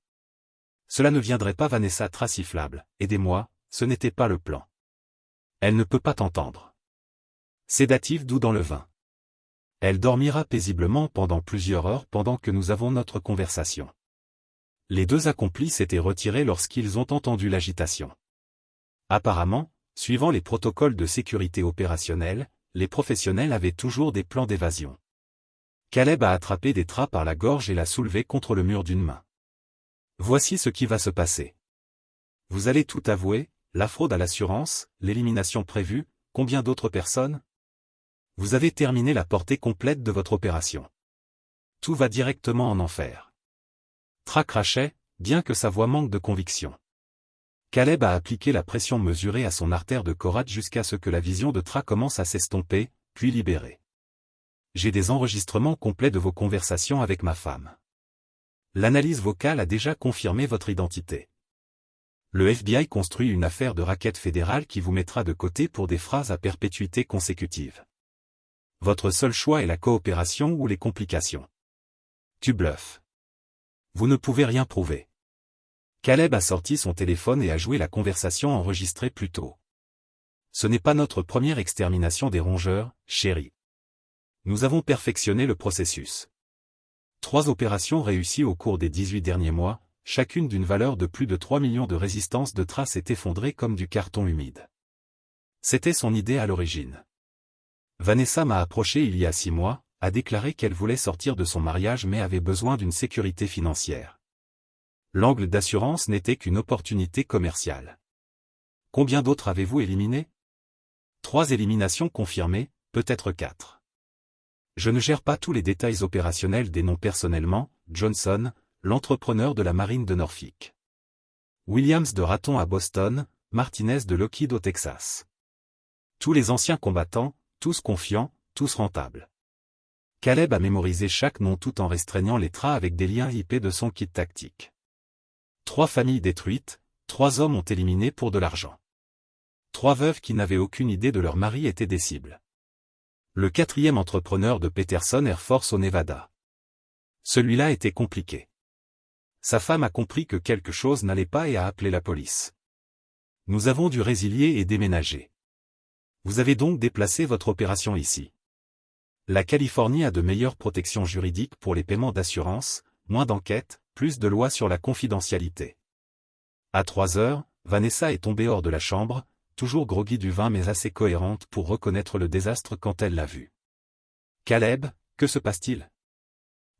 Cela ne viendrait pas Vanessa Traciflable, aidez-moi, ce n'était pas le plan. Elle ne peut pas t'entendre. Sédatif doux dans le vin. Elle dormira paisiblement pendant plusieurs heures pendant que nous avons notre conversation. Les deux accomplices étaient retirés lorsqu'ils ont entendu l'agitation. Apparemment, suivant les protocoles de sécurité opérationnelle, les professionnels avaient toujours des plans d'évasion. Caleb a attrapé Détra par la gorge et l'a soulevé contre le mur d'une main. Voici ce qui va se passer. Vous allez tout avouer, la fraude à l'assurance, l'élimination prévue, combien d'autres personnes? Vous avez terminé la portée complète de votre opération. Tout va directement en enfer. Tra crachait, bien que sa voix manque de conviction. Caleb a appliqué la pression mesurée à son artère de Korat jusqu'à ce que la vision de Tra commence à s'estomper, puis libérer. J'ai des enregistrements complets de vos conversations avec ma femme. L'analyse vocale a déjà confirmé votre identité. Le FBI construit une affaire de racket fédérale qui vous mettra de côté pour des phrases à perpétuité consécutive. Votre seul choix est la coopération ou les complications. Tu bluffes. Vous ne pouvez rien prouver. Caleb a sorti son téléphone et a joué la conversation enregistrée plus tôt. Ce n'est pas notre première extermination des rongeurs, chérie. Nous avons perfectionné le processus. 3 opérations réussies au cours des 18 derniers mois, chacune d'une valeur de plus de 3 millions de résistance de traces est effondrée comme du carton humide. C'était son idée à l'origine. Vanessa m'a approché il y a 6 mois, a déclaré qu'elle voulait sortir de son mariage mais avait besoin d'une sécurité financière. L'angle d'assurance n'était qu'une opportunité commerciale. Combien d'autres avez-vous éliminés? 3 éliminations confirmées, peut-être 4. Je ne gère pas tous les détails opérationnels des noms personnellement, Johnson, l'entrepreneur de la marine de Norfolk. Williams de Raton à Boston, Martinez de Lockheed au Texas. Tous les anciens combattants, tous confiants, tous rentables. Caleb a mémorisé chaque nom tout en restreignant les traits avec des liens IP de son kit tactique. 3 familles détruites, 3 hommes ont éliminé pour de l'argent. 3 veuves qui n'avaient aucune idée de leur mari étaient des cibles. Le 4e entrepreneur de Peterson Air Force au Nevada. Celui-là était compliqué. Sa femme a compris que quelque chose n'allait pas et a appelé la police. Nous avons dû résilier et déménager. Vous avez donc déplacé votre opération ici. La Californie a de meilleures protections juridiques pour les paiements d'assurance, moins d'enquêtes, plus de lois sur la confidentialité. À 3 heures, Vanessa est tombée hors de la chambre, toujours groggy du vin mais assez cohérente pour reconnaître le désastre quand elle l'a vu. Caleb, que se passe-t-il?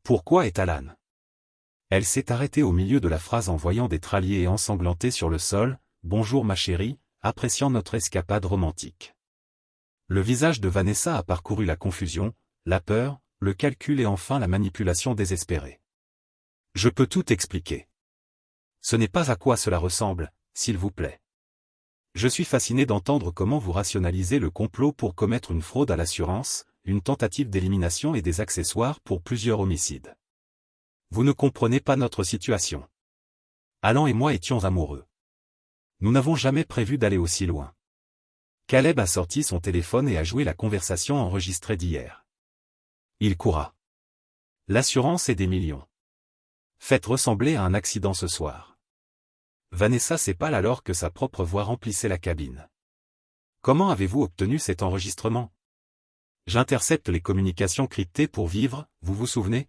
Pourquoi est Alan? Elle s'est arrêtée au milieu de la phrase en voyant des traliers ensanglantés sur le sol, « Bonjour ma chérie », appréciant notre escapade romantique. Le visage de Vanessa a parcouru la confusion, la peur, le calcul et enfin la manipulation désespérée. Je peux tout expliquer. Ce n'est pas à quoi cela ressemble, s'il vous plaît. Je suis fasciné d'entendre comment vous rationalisez le complot pour commettre une fraude à l'assurance, une tentative d'élimination et des accessoires pour plusieurs homicides. Vous ne comprenez pas notre situation. Alan et moi étions amoureux. Nous n'avons jamais prévu d'aller aussi loin. Caleb a sorti son téléphone et a joué la conversation enregistrée d'hier. Il courra. L'assurance est des millions. Faites ressembler à un accident ce soir. Vanessa s'épale alors que sa propre voix remplissait la cabine. Comment avez-vous obtenu cet enregistrement? J'intercepte les communications cryptées pour vivre, vous vous souvenez?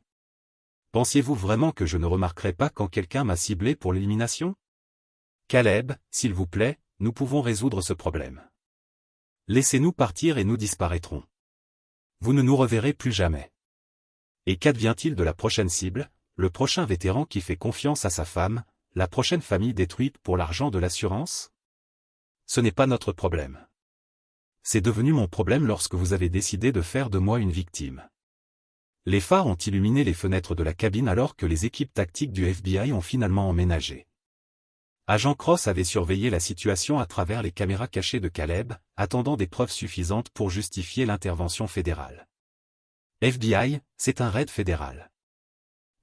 Pensiez-vous vraiment que je ne remarquerais pas quand quelqu'un m'a ciblé pour l'élimination? Caleb, s'il vous plaît, nous pouvons résoudre ce problème. Laissez-nous partir et nous disparaîtrons. Vous ne nous reverrez plus jamais. Et qu'advient-il de la prochaine cible, le prochain vétéran qui fait confiance à sa femme, la prochaine famille détruite pour l'argent de l'assurance? Ce n'est pas notre problème. C'est devenu mon problème lorsque vous avez décidé de faire de moi une victime. Les phares ont illuminé les fenêtres de la cabine alors que les équipes tactiques du FBI ont finalement emménagé. Agent Cross avait surveillé la situation à travers les caméras cachées de Caleb, attendant des preuves suffisantes pour justifier l'intervention fédérale. FBI, c'est un raid fédéral.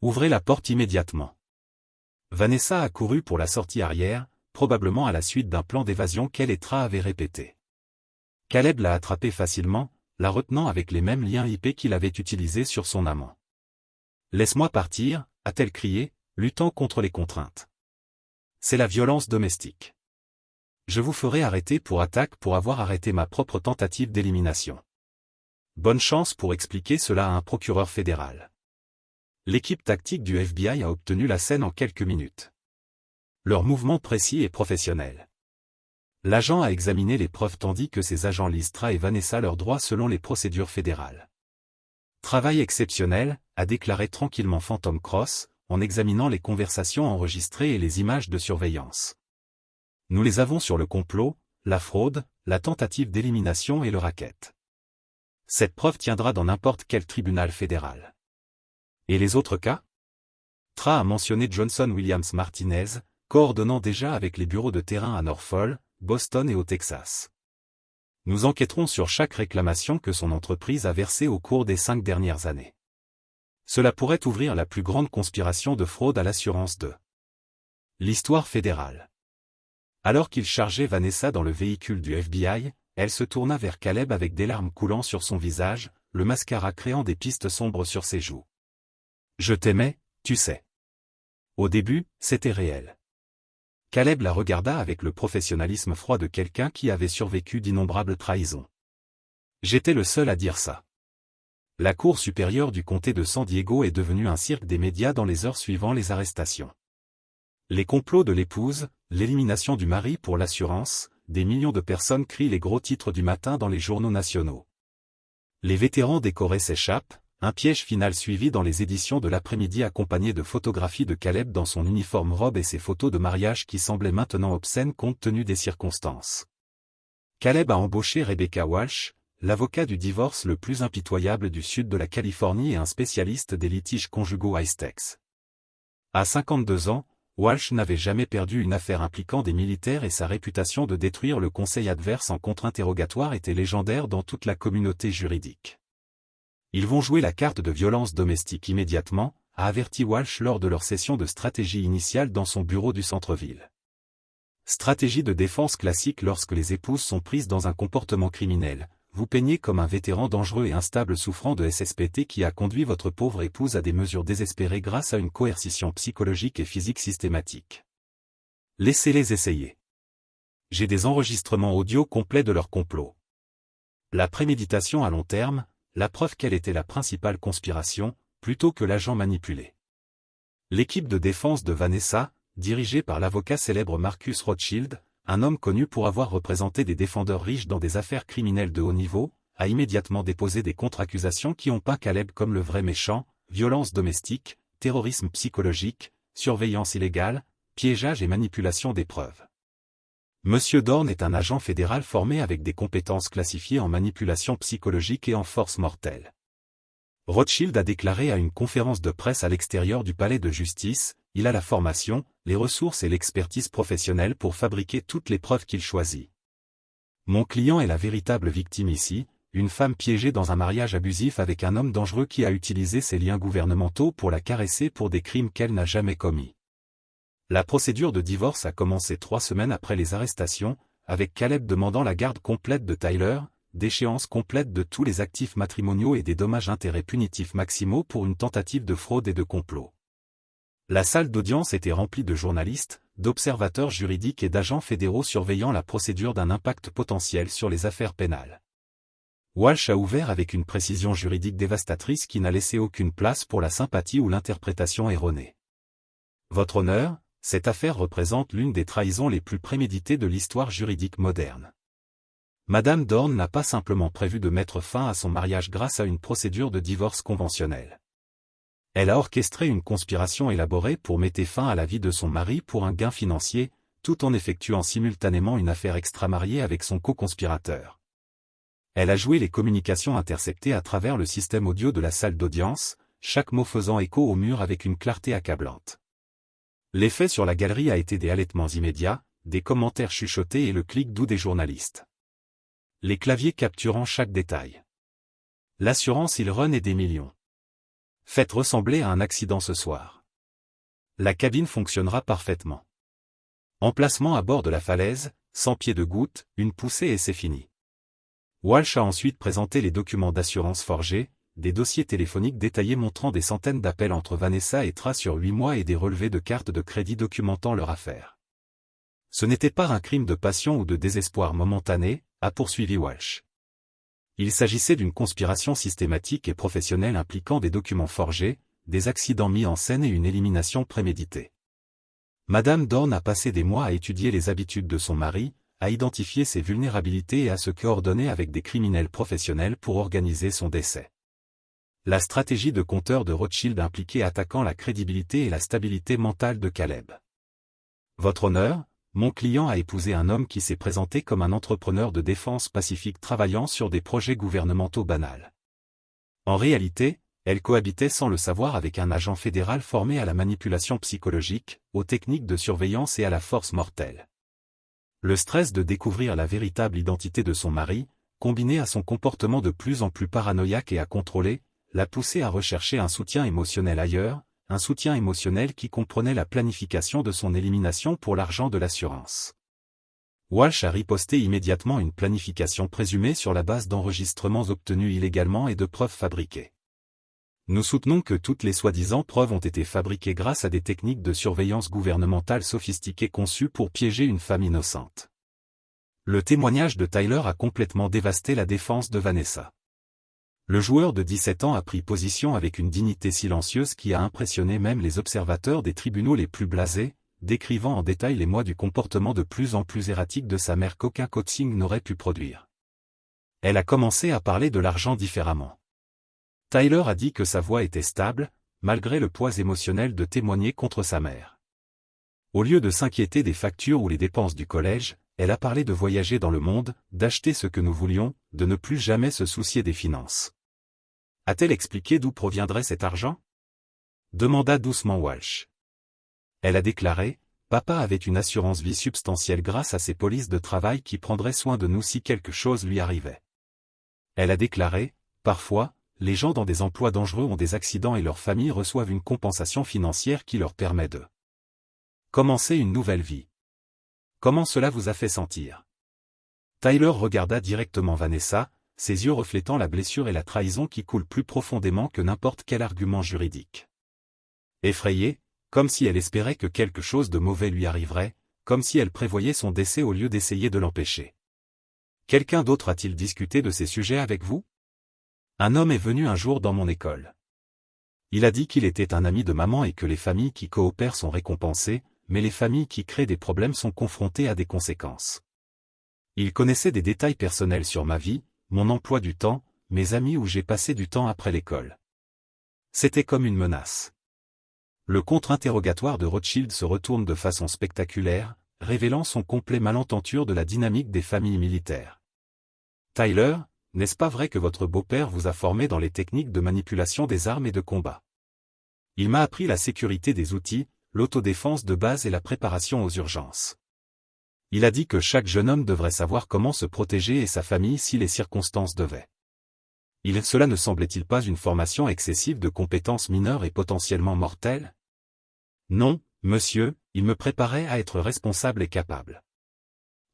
Ouvrez la porte immédiatement. Vanessa a couru pour la sortie arrière, probablement à la suite d'un plan d'évasion qu'elle et Tra avaient répété. Caleb l'a attrapée facilement, la retenant avec les mêmes liens IP qu'il avait utilisés sur son amant. « Laisse-moi partir », a-t-elle crié, luttant contre les contraintes. C'est la violence domestique. Je vous ferai arrêter pour attaque pour avoir arrêté ma propre tentative d'élimination. Bonne chance pour expliquer cela à un procureur fédéral. L'équipe tactique du FBI a obtenu la scène en quelques minutes. Leur mouvement précis et professionnel. L'agent a examiné les preuves tandis que ses agents lisent et Vanessa leurs droits selon les procédures fédérales. Travail exceptionnel, a déclaré tranquillement Phantom Cross, en examinant les conversations enregistrées et les images de surveillance. Nous les avons sur le complot, la fraude, la tentative d'élimination et le racket. Cette preuve tiendra dans n'importe quel tribunal fédéral. Et les autres cas? Tra a mentionné Johnson Williams Martinez, coordonnant déjà avec les bureaux de terrain à Norfolk, Boston et au Texas. Nous enquêterons sur chaque réclamation que son entreprise a versée au cours des 5 dernières années. Cela pourrait ouvrir la plus grande conspiration de fraude à l'assurance de l'histoire fédérale. Alors qu'il chargeait Vanessa dans le véhicule du FBI, elle se tourna vers Caleb avec des larmes coulant sur son visage, le mascara créant des pistes sombres sur ses joues. Je t'aimais, tu sais. Au début, c'était réel. Caleb la regarda avec le professionnalisme froid de quelqu'un qui avait survécu d'innombrables trahisons. J'étais le seul à dire ça. La cour supérieure du comté de San Diego est devenue un cirque des médias dans les heures suivant les arrestations. Les complots de l'épouse, l'élimination du mari pour l'assurance, des millions de personnes crient les gros titres du matin dans les journaux nationaux. Les vétérans décorés s'échappent, un piège final suivi dans les éditions de l'après-midi accompagné de photographies de Caleb dans son uniforme robe et ses photos de mariage qui semblaient maintenant obscènes compte tenu des circonstances. Caleb a embauché Rebecca Walsh, l'avocat du divorce le plus impitoyable du sud de la Californie et un spécialiste des litiges conjugaux high-stakes. À 52 ans, Walsh n'avait jamais perdu une affaire impliquant des militaires et sa réputation de détruire le conseil adverse en contre-interrogatoire était légendaire dans toute la communauté juridique. Ils vont jouer la carte de violence domestique immédiatement, a averti Walsh lors de leur session de stratégie initiale dans son bureau du centre-ville. Stratégie de défense classique lorsque les épouses sont prises dans un comportement criminel. Vous peignez comme un vétéran dangereux et instable souffrant de SSPT qui a conduit votre pauvre épouse à des mesures désespérées grâce à une coercition psychologique et physique systématique. Laissez-les essayer. J'ai des enregistrements audio complets de leur complot. La préméditation à long terme, la preuve qu'elle était la principale conspiration, plutôt que l'agent manipulé. L'équipe de défense de Vanessa, dirigée par l'avocat célèbre Marcus Rothschild, un homme connu pour avoir représenté des défendeurs riches dans des affaires criminelles de haut niveau, a immédiatement déposé des contre-accusations qui ont peint Caleb comme le vrai méchant, violence domestique, terrorisme psychologique, surveillance illégale, piégeage et manipulation des preuves. Monsieur Dorn est un agent fédéral formé avec des compétences classifiées en manipulation psychologique et en force mortelle. Rothschild a déclaré à une conférence de presse à l'extérieur du palais de justice, il a la formation, les ressources et l'expertise professionnelle pour fabriquer toutes les preuves qu'il choisit. Mon client est la véritable victime ici, une femme piégée dans un mariage abusif avec un homme dangereux qui a utilisé ses liens gouvernementaux pour la caresser pour des crimes qu'elle n'a jamais commis. La procédure de divorce a commencé 3 semaines après les arrestations, avec Caleb demandant la garde complète de Tyler, d'échéance complète de tous les actifs matrimoniaux et des dommages-intérêts punitifs maximaux pour une tentative de fraude et de complot. La salle d'audience était remplie de journalistes, d'observateurs juridiques et d'agents fédéraux surveillant la procédure d'un impact potentiel sur les affaires pénales. Walsh a ouvert avec une précision juridique dévastatrice qui n'a laissé aucune place pour la sympathie ou l'interprétation erronée. Votre honneur, cette affaire représente l'une des trahisons les plus préméditées de l'histoire juridique moderne. Madame Dorn n'a pas simplement prévu de mettre fin à son mariage grâce à une procédure de divorce conventionnelle. Elle a orchestré une conspiration élaborée pour mettre fin à la vie de son mari pour un gain financier, tout en effectuant simultanément une affaire extramariée avec son co-conspirateur. Elle a joué les communications interceptées à travers le système audio de la salle d'audience, chaque mot faisant écho au mur avec une clarté accablante. L'effet sur la galerie a été des halètements immédiats, des commentaires chuchotés et le clic doux des journalistes. Les claviers capturant chaque détail. L'assurance il run est des millions. Faites ressembler à un accident ce soir. La cabine fonctionnera parfaitement. Emplacement à bord de la falaise, 100 pieds de goutte, une poussée et c'est fini. Walsh a ensuite présenté les documents d'assurance forgés, des dossiers téléphoniques détaillés montrant des centaines d'appels entre Vanessa et Tra sur 8 mois et des relevés de cartes de crédit documentant leur affaire. Ce n'était pas un crime de passion ou de désespoir momentané, a poursuivi Walsh. Il s'agissait d'une conspiration systématique et professionnelle impliquant des documents forgés, des accidents mis en scène et une élimination préméditée. Madame Dorn a passé des mois à étudier les habitudes de son mari, à identifier ses vulnérabilités et à se coordonner avec des criminels professionnels pour organiser son décès. La stratégie de compteur de Rothschild impliquait attaquant la crédibilité et la stabilité mentale de Caleb. Votre honneur, mon client a épousé un homme qui s'est présenté comme un entrepreneur de défense pacifique travaillant sur des projets gouvernementaux banals. En réalité, elle cohabitait sans le savoir avec un agent fédéral formé à la manipulation psychologique, aux techniques de surveillance et à la force mortelle. Le stress de découvrir la véritable identité de son mari, combiné à son comportement de plus en plus paranoïaque et à contrôler, l'a poussé à rechercher un soutien émotionnel ailleurs, un soutien émotionnel qui comprenait la planification de son élimination pour l'argent de l'assurance. Walsh a riposté immédiatement une planification présumée sur la base d'enregistrements obtenus illégalement et de preuves fabriquées. Nous soutenons que toutes les soi-disant preuves ont été fabriquées grâce à des techniques de surveillance gouvernementale sophistiquées conçues pour piéger une femme innocente. Le témoignage de Tyler a complètement dévasté la défense de Vanessa. Le joueur de 17 ans a pris position avec une dignité silencieuse qui a impressionné même les observateurs des tribunaux les plus blasés, décrivant en détail les mois du comportement de plus en plus erratique de sa mère qu'aucun coaching n'aurait pu produire. Elle a commencé à parler de l'argent différemment. Tyler a dit que sa voix était stable, malgré le poids émotionnel de témoigner contre sa mère. Au lieu de s'inquiéter des factures ou les dépenses du collège, elle a parlé de voyager dans le monde, d'acheter ce que nous voulions, de ne plus jamais se soucier des finances. A-t-elle expliqué d'où proviendrait cet argent? Demanda doucement Walsh. Elle a déclaré, papa avait une assurance vie substantielle grâce à ses polices de travail qui prendraient soin de nous si quelque chose lui arrivait. Elle a déclaré, parfois, les gens dans des emplois dangereux ont des accidents et leurs familles reçoivent une compensation financière qui leur permet de commencer une nouvelle vie. Comment cela vous a fait sentir? Tyler regarda directement Vanessa, ses yeux reflétant la blessure et la trahison qui coulent plus profondément que n'importe quel argument juridique. Effrayée, comme si elle espérait que quelque chose de mauvais lui arriverait, comme si elle prévoyait son décès au lieu d'essayer de l'empêcher. Quelqu'un d'autre a-t-il discuté de ces sujets avec vous? Un homme est venu un jour dans mon école. Il a dit qu'il était un ami de maman et que les familles qui coopèrent sont récompensées, mais les familles qui créent des problèmes sont confrontées à des conséquences. Il connaissait des détails personnels sur ma vie, mon emploi du temps, mes amis où j'ai passé du temps après l'école. C'était comme une menace. Le contre-interrogatoire de Rothschild se retourne de façon spectaculaire, révélant son complet malententure de la dynamique des familles militaires. Tyler, n'est-ce pas vrai que votre beau-père vous a formé dans les techniques de manipulation des armes et de combat? Il m'a appris la sécurité des outils, l'autodéfense de base et la préparation aux urgences. Il a dit que chaque jeune homme devrait savoir comment se protéger et sa famille si les circonstances devaient. Cela ne semblait-il pas une formation excessive de compétences mineures et potentiellement mortelles? Non, monsieur, il me préparait à être responsable et capable.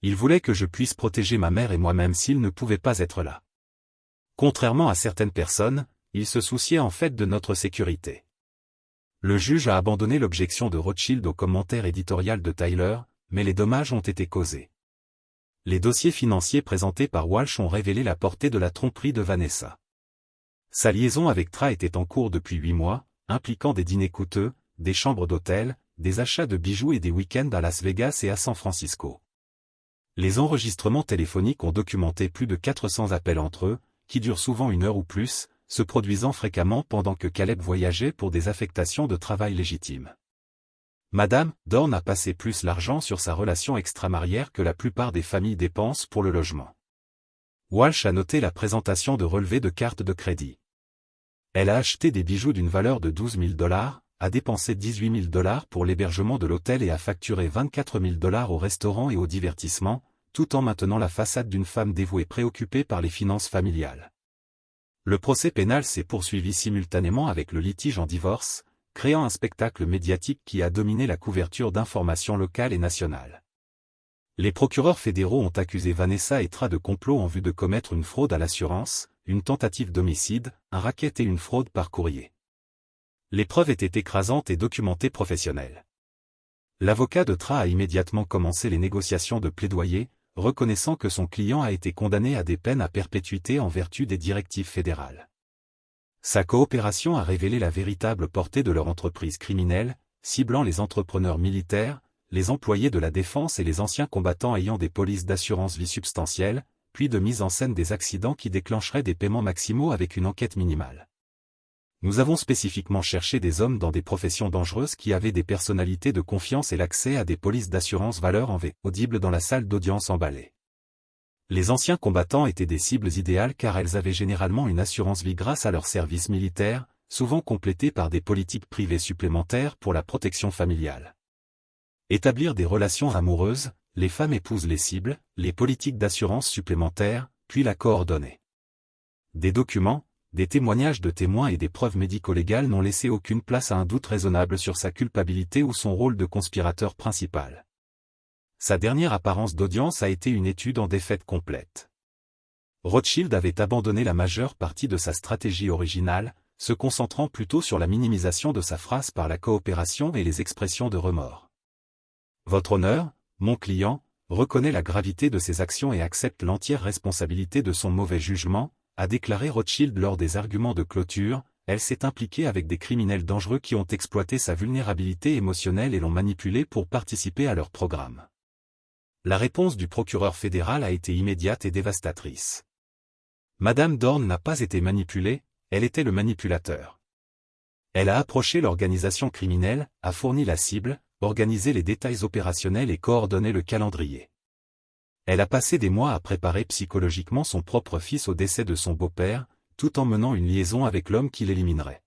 Il voulait que je puisse protéger ma mère et moi-même s'il ne pouvait pas être là. Contrairement à certaines personnes, il se souciait en fait de notre sécurité. Le juge a abandonné l'objection de Rothschild au commentaire éditorial de Tyler, mais les dommages ont été causés. Les dossiers financiers présentés par Walsh ont révélé la portée de la tromperie de Vanessa. Sa liaison avec Tra était en cours depuis 8 mois, impliquant des dîners coûteux, des chambres d'hôtel, des achats de bijoux et des week-ends à Las Vegas et à San Francisco. Les enregistrements téléphoniques ont documenté plus de 400 appels entre eux, qui durent souvent 1 heure ou plus, se produisant fréquemment pendant que Caleb voyageait pour des affectations de travail légitimes. Madame Dorn a passé plus l'argent sur sa relation extramarière que la plupart des familles dépensent pour le logement. Walsh a noté la présentation de relevés de cartes de crédit. Elle a acheté des bijoux d'une valeur de $12 000, a dépensé $18 000 pour l'hébergement de l'hôtel et a facturé $24 000 au restaurant et au divertissement, tout en maintenant la façade d'une femme dévouée préoccupée par les finances familiales. Le procès pénal s'est poursuivi simultanément avec le litige en divorce, créant un spectacle médiatique qui a dominé la couverture d'informations locales et nationales. Les procureurs fédéraux ont accusé Vanessa et Tra de complot en vue de commettre une fraude à l'assurance, une tentative d'homicide, un racket et une fraude par courrier. Les preuves étaient écrasantes et documentées professionnelles. L'avocat de Tra a immédiatement commencé les négociations de plaidoyer, reconnaissant que son client a été condamné à des peines à perpétuité en vertu des directives fédérales. Sa coopération a révélé la véritable portée de leur entreprise criminelle, ciblant les entrepreneurs militaires, les employés de la défense et les anciens combattants ayant des polices d'assurance vie substantielles, puis de mise en scène des accidents qui déclencheraient des paiements maximaux avec une enquête minimale. Nous avons spécifiquement cherché des hommes dans des professions dangereuses qui avaient des personnalités de confiance et l'accès à des polices d'assurance valeur en V, audibles dans la salle d'audience emballée. Les anciens combattants étaient des cibles idéales car elles avaient généralement une assurance vie grâce à leur service militaire, souvent complétée par des politiques privées supplémentaires pour la protection familiale. Établir des relations amoureuses, les femmes épousent les cibles, les politiques d'assurance supplémentaires, puis la coordonner. Des documents, des témoignages de témoins et des preuves médico-légales n'ont laissé aucune place à un doute raisonnable sur sa culpabilité ou son rôle de conspirateur principal. Sa dernière apparence d'audience a été une étude en défaite complète. Rothschild avait abandonné la majeure partie de sa stratégie originale, se concentrant plutôt sur la minimisation de sa phrase par la coopération et les expressions de remords. Votre honneur, mon client, reconnaît la gravité de ses actions et accepte l'entière responsabilité de son mauvais jugement, a déclaré Rothschild lors des arguments de clôture. Elle s'est impliquée avec des criminels dangereux qui ont exploité sa vulnérabilité émotionnelle et l'ont manipulée pour participer à leur programme. La réponse du procureur fédéral a été immédiate et dévastatrice. Madame Dorn n'a pas été manipulée, elle était le manipulateur. Elle a approché l'organisation criminelle, a fourni la cible, organisé les détails opérationnels et coordonné le calendrier. Elle a passé des mois à préparer psychologiquement son propre fils au décès de son beau-père, tout en menant une liaison avec l'homme qui l'éliminerait.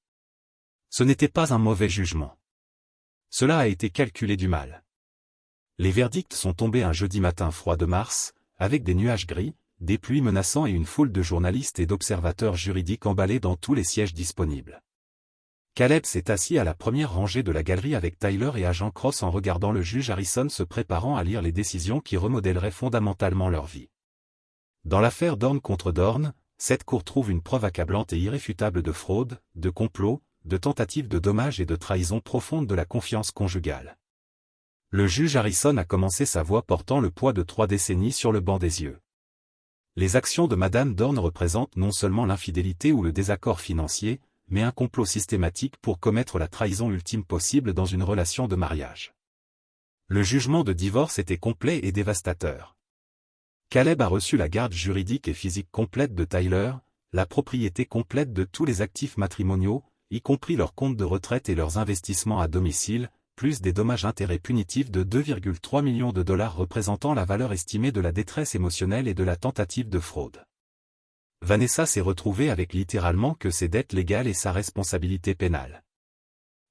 Ce n'était pas un mauvais jugement. Cela a été calculé du mal. Les verdicts sont tombés un jeudi matin froid de mars, avec des nuages gris, des pluies menaçants et une foule de journalistes et d'observateurs juridiques emballés dans tous les sièges disponibles. Caleb s'est assis à la première rangée de la galerie avec Tyler et Agent Cross en regardant le juge Harrison se préparant à lire les décisions qui remodèleraient fondamentalement leur vie. Dans l'affaire Dorn contre Dorn, cette cour trouve une preuve accablante et irréfutable de fraude, de complot, de tentative de dommage et de trahison profonde de la confiance conjugale. Le juge Harrison a commencé sa voix portant le poids de 3 décennies sur le banc des yeux. Les actions de Madame Dorn représentent non seulement l'infidélité ou le désaccord financier, mais un complot systématique pour commettre la trahison ultime possible dans une relation de mariage. Le jugement de divorce était complet et dévastateur. Caleb a reçu la garde juridique et physique complète de Tyler, la propriété complète de tous les actifs matrimoniaux, y compris leurs comptes de retraite et leurs investissements à domicile, plus des dommages-intérêts punitifs de 2,3 millions de dollars représentant la valeur estimée de la détresse émotionnelle et de la tentative de fraude. Vanessa s'est retrouvée avec littéralement que ses dettes légales et sa responsabilité pénale.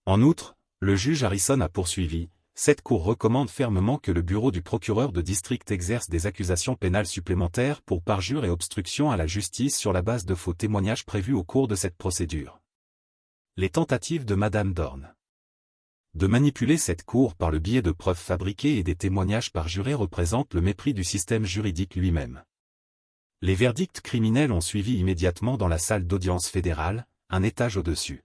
En outre, le juge Harrison a poursuivi, cette cour recommande fermement que le bureau du procureur de district exerce des accusations pénales supplémentaires pour parjure et obstruction à la justice sur la base de faux témoignages prévus au cours de cette procédure. Les tentatives de Madame Dorn de manipuler cette cour par le biais de preuves fabriquées et des témoignages parjurés représentent le mépris du système juridique lui-même. Les verdicts criminels ont suivi immédiatement dans la salle d'audience fédérale, un étage au-dessus.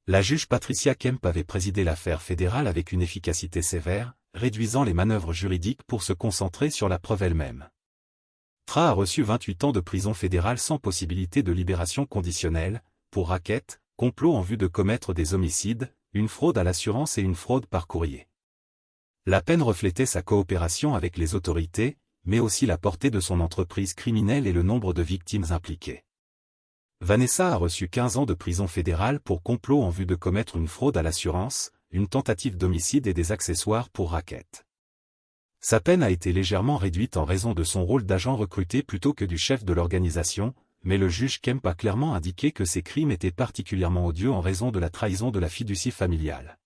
La juge Patricia Kemp avait présidé l'affaire fédérale avec une efficacité sévère, réduisant les manœuvres juridiques pour se concentrer sur la preuve elle-même. Tra a reçu 28 ans de prison fédérale sans possibilité de libération conditionnelle, pour racket, complot en vue de commettre des homicides, une fraude à l'assurance et une fraude par courrier. La peine reflétait sa coopération avec les autorités, mais aussi la portée de son entreprise criminelle et le nombre de victimes impliquées. Vanessa a reçu 15 ans de prison fédérale pour complot en vue de commettre une fraude à l'assurance, une tentative d'homicide et des accessoires pour racket. Sa peine a été légèrement réduite en raison de son rôle d'agent recruté plutôt que du chef de l'organisation, mais le juge Kemp a clairement indiqué que ces crimes étaient particulièrement odieux en raison de la trahison de la fiducie familiale.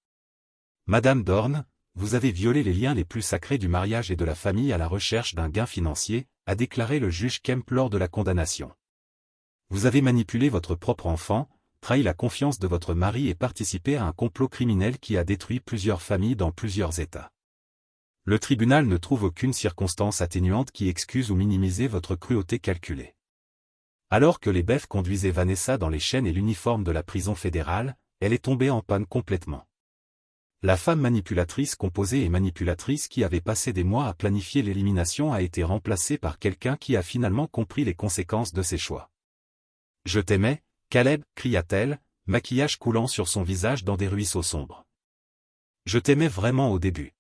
Madame Dorn, vous avez violé les liens les plus sacrés du mariage et de la famille à la recherche d'un gain financier, a déclaré le juge Kemp lors de la condamnation. Vous avez manipulé votre propre enfant, trahi la confiance de votre mari et participé à un complot criminel qui a détruit plusieurs familles dans plusieurs États. Le tribunal ne trouve aucune circonstance atténuante qui excuse ou minimise votre cruauté calculée. Alors que les beffs conduisaient Vanessa dans les chaînes et l'uniforme de la prison fédérale, elle est tombée en panne complètement. La femme manipulatrice composée et manipulatrice qui avait passé des mois à planifier l'élimination a été remplacée par quelqu'un qui a finalement compris les conséquences de ses choix. « Je t'aimais, Caleb » cria-t-elle, maquillage coulant sur son visage dans des ruisseaux sombres. « Je t'aimais vraiment au début. »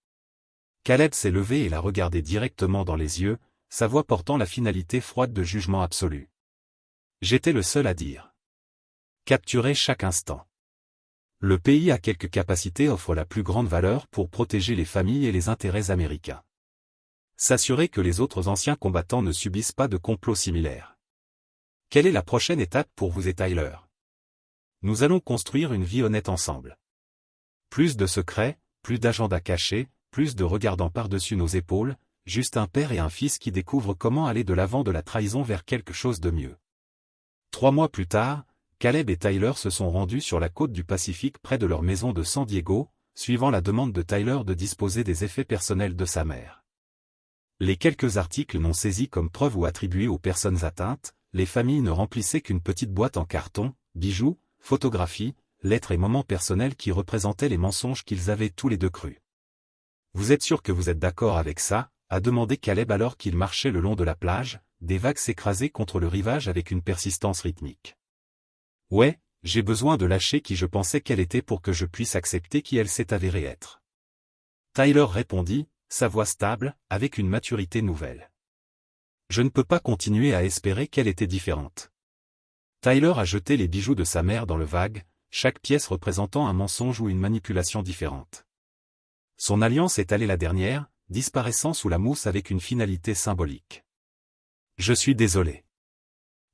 Caleb s'est levé et l'a regardé directement dans les yeux, sa voix portant la finalité froide de jugement absolu. J'étais le seul à dire. Capturer chaque instant. Le pays à quelques capacités offre la plus grande valeur pour protéger les familles et les intérêts américains. S'assurer que les autres anciens combattants ne subissent pas de complots similaires. Quelle est la prochaine étape pour vous et Tyler? Nous allons construire une vie honnête ensemble. Plus de secrets, plus d'agendas cachés, plus de regardant par-dessus nos épaules, juste un père et un fils qui découvrent comment aller de l'avant de la trahison vers quelque chose de mieux. 3 mois plus tard, Caleb et Tyler se sont rendus sur la côte du Pacifique près de leur maison de San Diego, suivant la demande de Tyler de disposer des effets personnels de sa mère. Les quelques articles non saisis comme preuve ou attribués aux personnes atteintes, les familles ne remplissaient qu'une petite boîte en carton, bijoux, photographies, lettres et moments personnels qui représentaient les mensonges qu'ils avaient tous les deux crus. « Vous êtes sûr que vous êtes d'accord avec ça ?» a demandé Caleb alors qu'il marchait le long de la plage, des vagues s'écrasaient contre le rivage avec une persistance rythmique. « Ouais, j'ai besoin de lâcher qui je pensais qu'elle était pour que je puisse accepter qui elle s'est avérée être. » Tyler répondit, sa voix stable, avec une maturité nouvelle. « Je ne peux pas continuer à espérer qu'elle était différente. » Tyler a jeté les bijoux de sa mère dans le vague, chaque pièce représentant un mensonge ou une manipulation différente. Son alliance est allée la dernière, disparaissant sous la mousse avec une finalité symbolique. « Je suis désolé.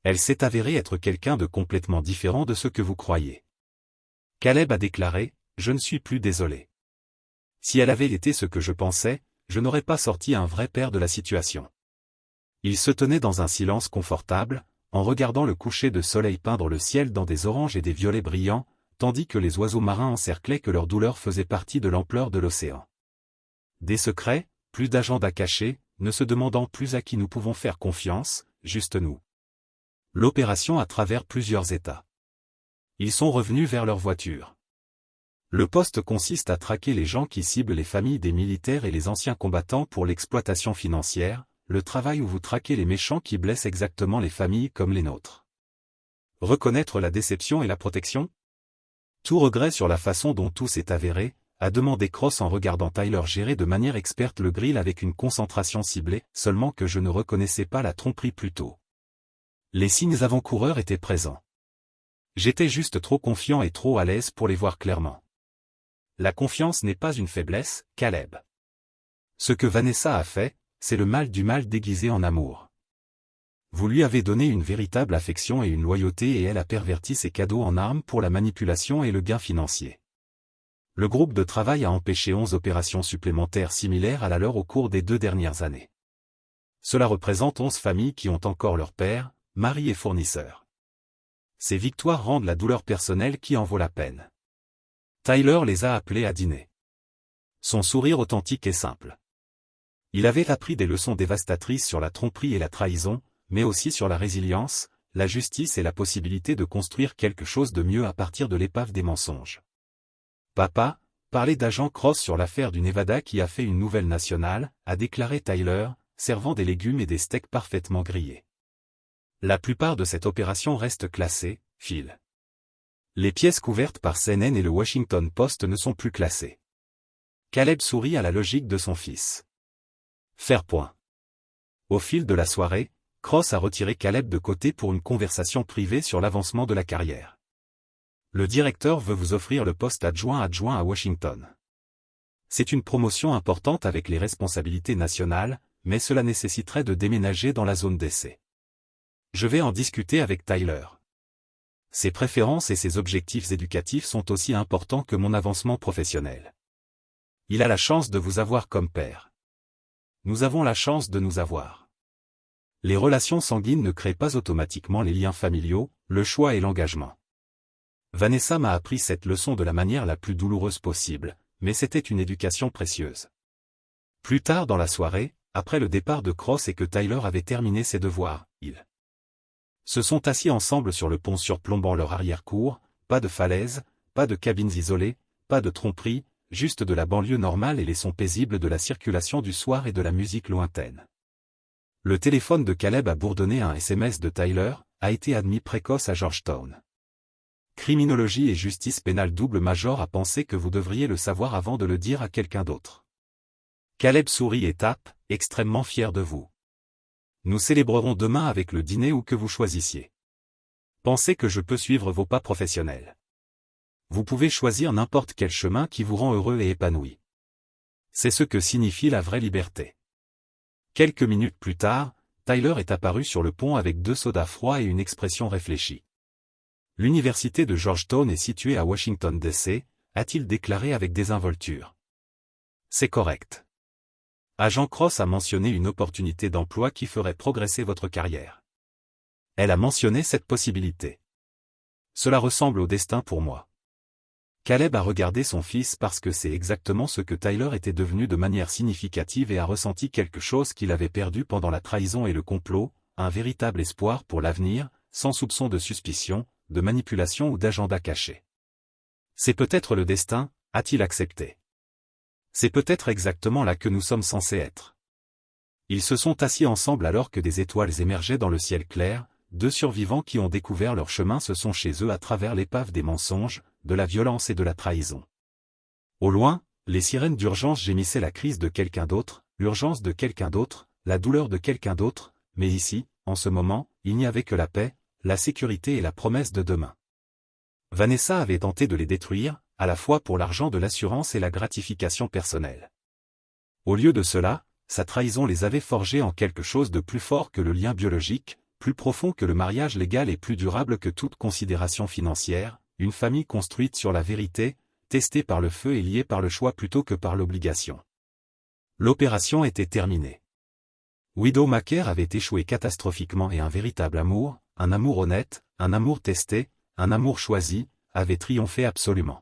Elle s'est avérée être quelqu'un de complètement différent de ce que vous croyez. » Caleb a déclaré, « Je ne suis plus désolé. Si elle avait été ce que je pensais, je n'aurais pas sorti un vrai père de la situation. » Il se tenait dans un silence confortable, en regardant le coucher de soleil peindre le ciel dans des oranges et des violets brillants, tandis que les oiseaux marins encerclaient que leur douleur faisait partie de l'ampleur de l'océan. Des secrets, plus d'agendas cachés, ne se demandant plus à qui nous pouvons faire confiance, juste nous. L'opération à travers plusieurs États. Ils sont revenus vers leur voiture. Le poste consiste à traquer les gens qui ciblent les familles des militaires et les anciens combattants pour l'exploitation financière, le travail où vous traquez les méchants qui blessent exactement les familles comme les nôtres. Reconnaître la déception et la protection? Tout regret sur la façon dont tout s'est avéré, a demandé Cross en regardant Tyler gérer de manière experte le grill avec une concentration ciblée, seulement que je ne reconnaissais pas la tromperie plus tôt. Les signes avant-coureurs étaient présents. J'étais juste trop confiant et trop à l'aise pour les voir clairement. La confiance n'est pas une faiblesse, Caleb. Ce que Vanessa a fait, c'est le mal du mal déguisé en amour. Vous lui avez donné une véritable affection et une loyauté et elle a perverti ses cadeaux en armes pour la manipulation et le gain financier. Le groupe de travail a empêché 11 opérations supplémentaires similaires à la leur au cours des 2 dernières années. Cela représente 11 familles qui ont encore leur père, mari et fournisseurs. Ces victoires rendent la douleur personnelle qui en vaut la peine. Tyler les a appelés à dîner. Son sourire authentique et simple. Il avait appris des leçons dévastatrices sur la tromperie et la trahison, mais aussi sur la résilience, la justice et la possibilité de construire quelque chose de mieux à partir de l'épave des mensonges. Papa, parler d'agent Cross sur l'affaire du Nevada qui a fait une nouvelle nationale, a déclaré Tyler, servant des légumes et des steaks parfaitement grillés. La plupart de cette opération reste classée, Phil. Les pièces couvertes par CNN et le Washington Post ne sont plus classées. Caleb sourit à la logique de son fils. Faire point. Au fil de la soirée, Cross a retiré Caleb de côté pour une conversation privée sur l'avancement de la carrière. Le directeur veut vous offrir le poste adjoint à Washington. C'est une promotion importante avec les responsabilités nationales, mais cela nécessiterait de déménager dans la zone d'essai. Je vais en discuter avec Tyler. Ses préférences et ses objectifs éducatifs sont aussi importants que mon avancement professionnel. Il a la chance de vous avoir comme père. Nous avons la chance de nous avoir. Les relations sanguines ne créent pas automatiquement les liens familiaux, le choix et l'engagement. Vanessa m'a appris cette leçon de la manière la plus douloureuse possible, mais c'était une éducation précieuse. Plus tard dans la soirée, après le départ de Cross et que Tyler avait terminé ses devoirs, ils se sont assis ensemble sur le pont surplombant leur arrière-cour, pas de falaise, pas de cabines isolées, pas de tromperie, juste de la banlieue normale et les sons paisibles de la circulation du soir et de la musique lointaine. Le téléphone de Caleb a bourdonné un SMS de Tyler, a été admis précoce à Georgetown. Criminologie et justice pénale double major a pensé que vous devriez le savoir avant de le dire à quelqu'un d'autre. Caleb sourit et tape, extrêmement fier de vous. Nous célébrerons demain avec le dîner ou que vous choisissiez. Pensez que je peux suivre vos pas professionnels. Vous pouvez choisir n'importe quel chemin qui vous rend heureux et épanoui. C'est ce que signifie la vraie liberté. Quelques minutes plus tard, Tyler est apparu sur le pont avec 2 sodas froids et une expression réfléchie. L'université de Georgetown est située à Washington DC, a-t-il déclaré avec désinvolture. C'est correct. Agent Cross a mentionné une opportunité d'emploi qui ferait progresser votre carrière. Elle a mentionné cette possibilité. Cela ressemble au destin pour moi. Caleb a regardé son fils parce que c'est exactement ce que Tyler était devenu de manière significative et a ressenti quelque chose qu'il avait perdu pendant la trahison et le complot, un véritable espoir pour l'avenir, sans soupçon de suspicion, de manipulation ou d'agenda caché. C'est peut-être le destin, a-t-il accepté. C'est peut-être exactement là que nous sommes censés être. Ils se sont assis ensemble alors que des étoiles émergeaient dans le ciel clair, 2 survivants qui ont découvert leur chemin se sont chez eux à travers l'épave des mensonges, de la violence et de la trahison. Au loin, les sirènes d'urgence gémissaient la crise de quelqu'un d'autre, l'urgence de quelqu'un d'autre, la douleur de quelqu'un d'autre, mais ici, en ce moment, il n'y avait que la paix, la sécurité et la promesse de demain. Vanessa avait tenté de les détruire, à la fois pour l'argent de l'assurance et la gratification personnelle. Au lieu de cela, sa trahison les avait forgés en quelque chose de plus fort que le lien biologique, plus profond que le mariage légal et plus durable que toute considération financière, une famille construite sur la vérité, testée par le feu et liée par le choix plutôt que par l'obligation. L'opération était terminée. Widowmaker avait échoué catastrophiquement et un véritable amour, un amour honnête, un amour testé, un amour choisi, avait triomphé absolument.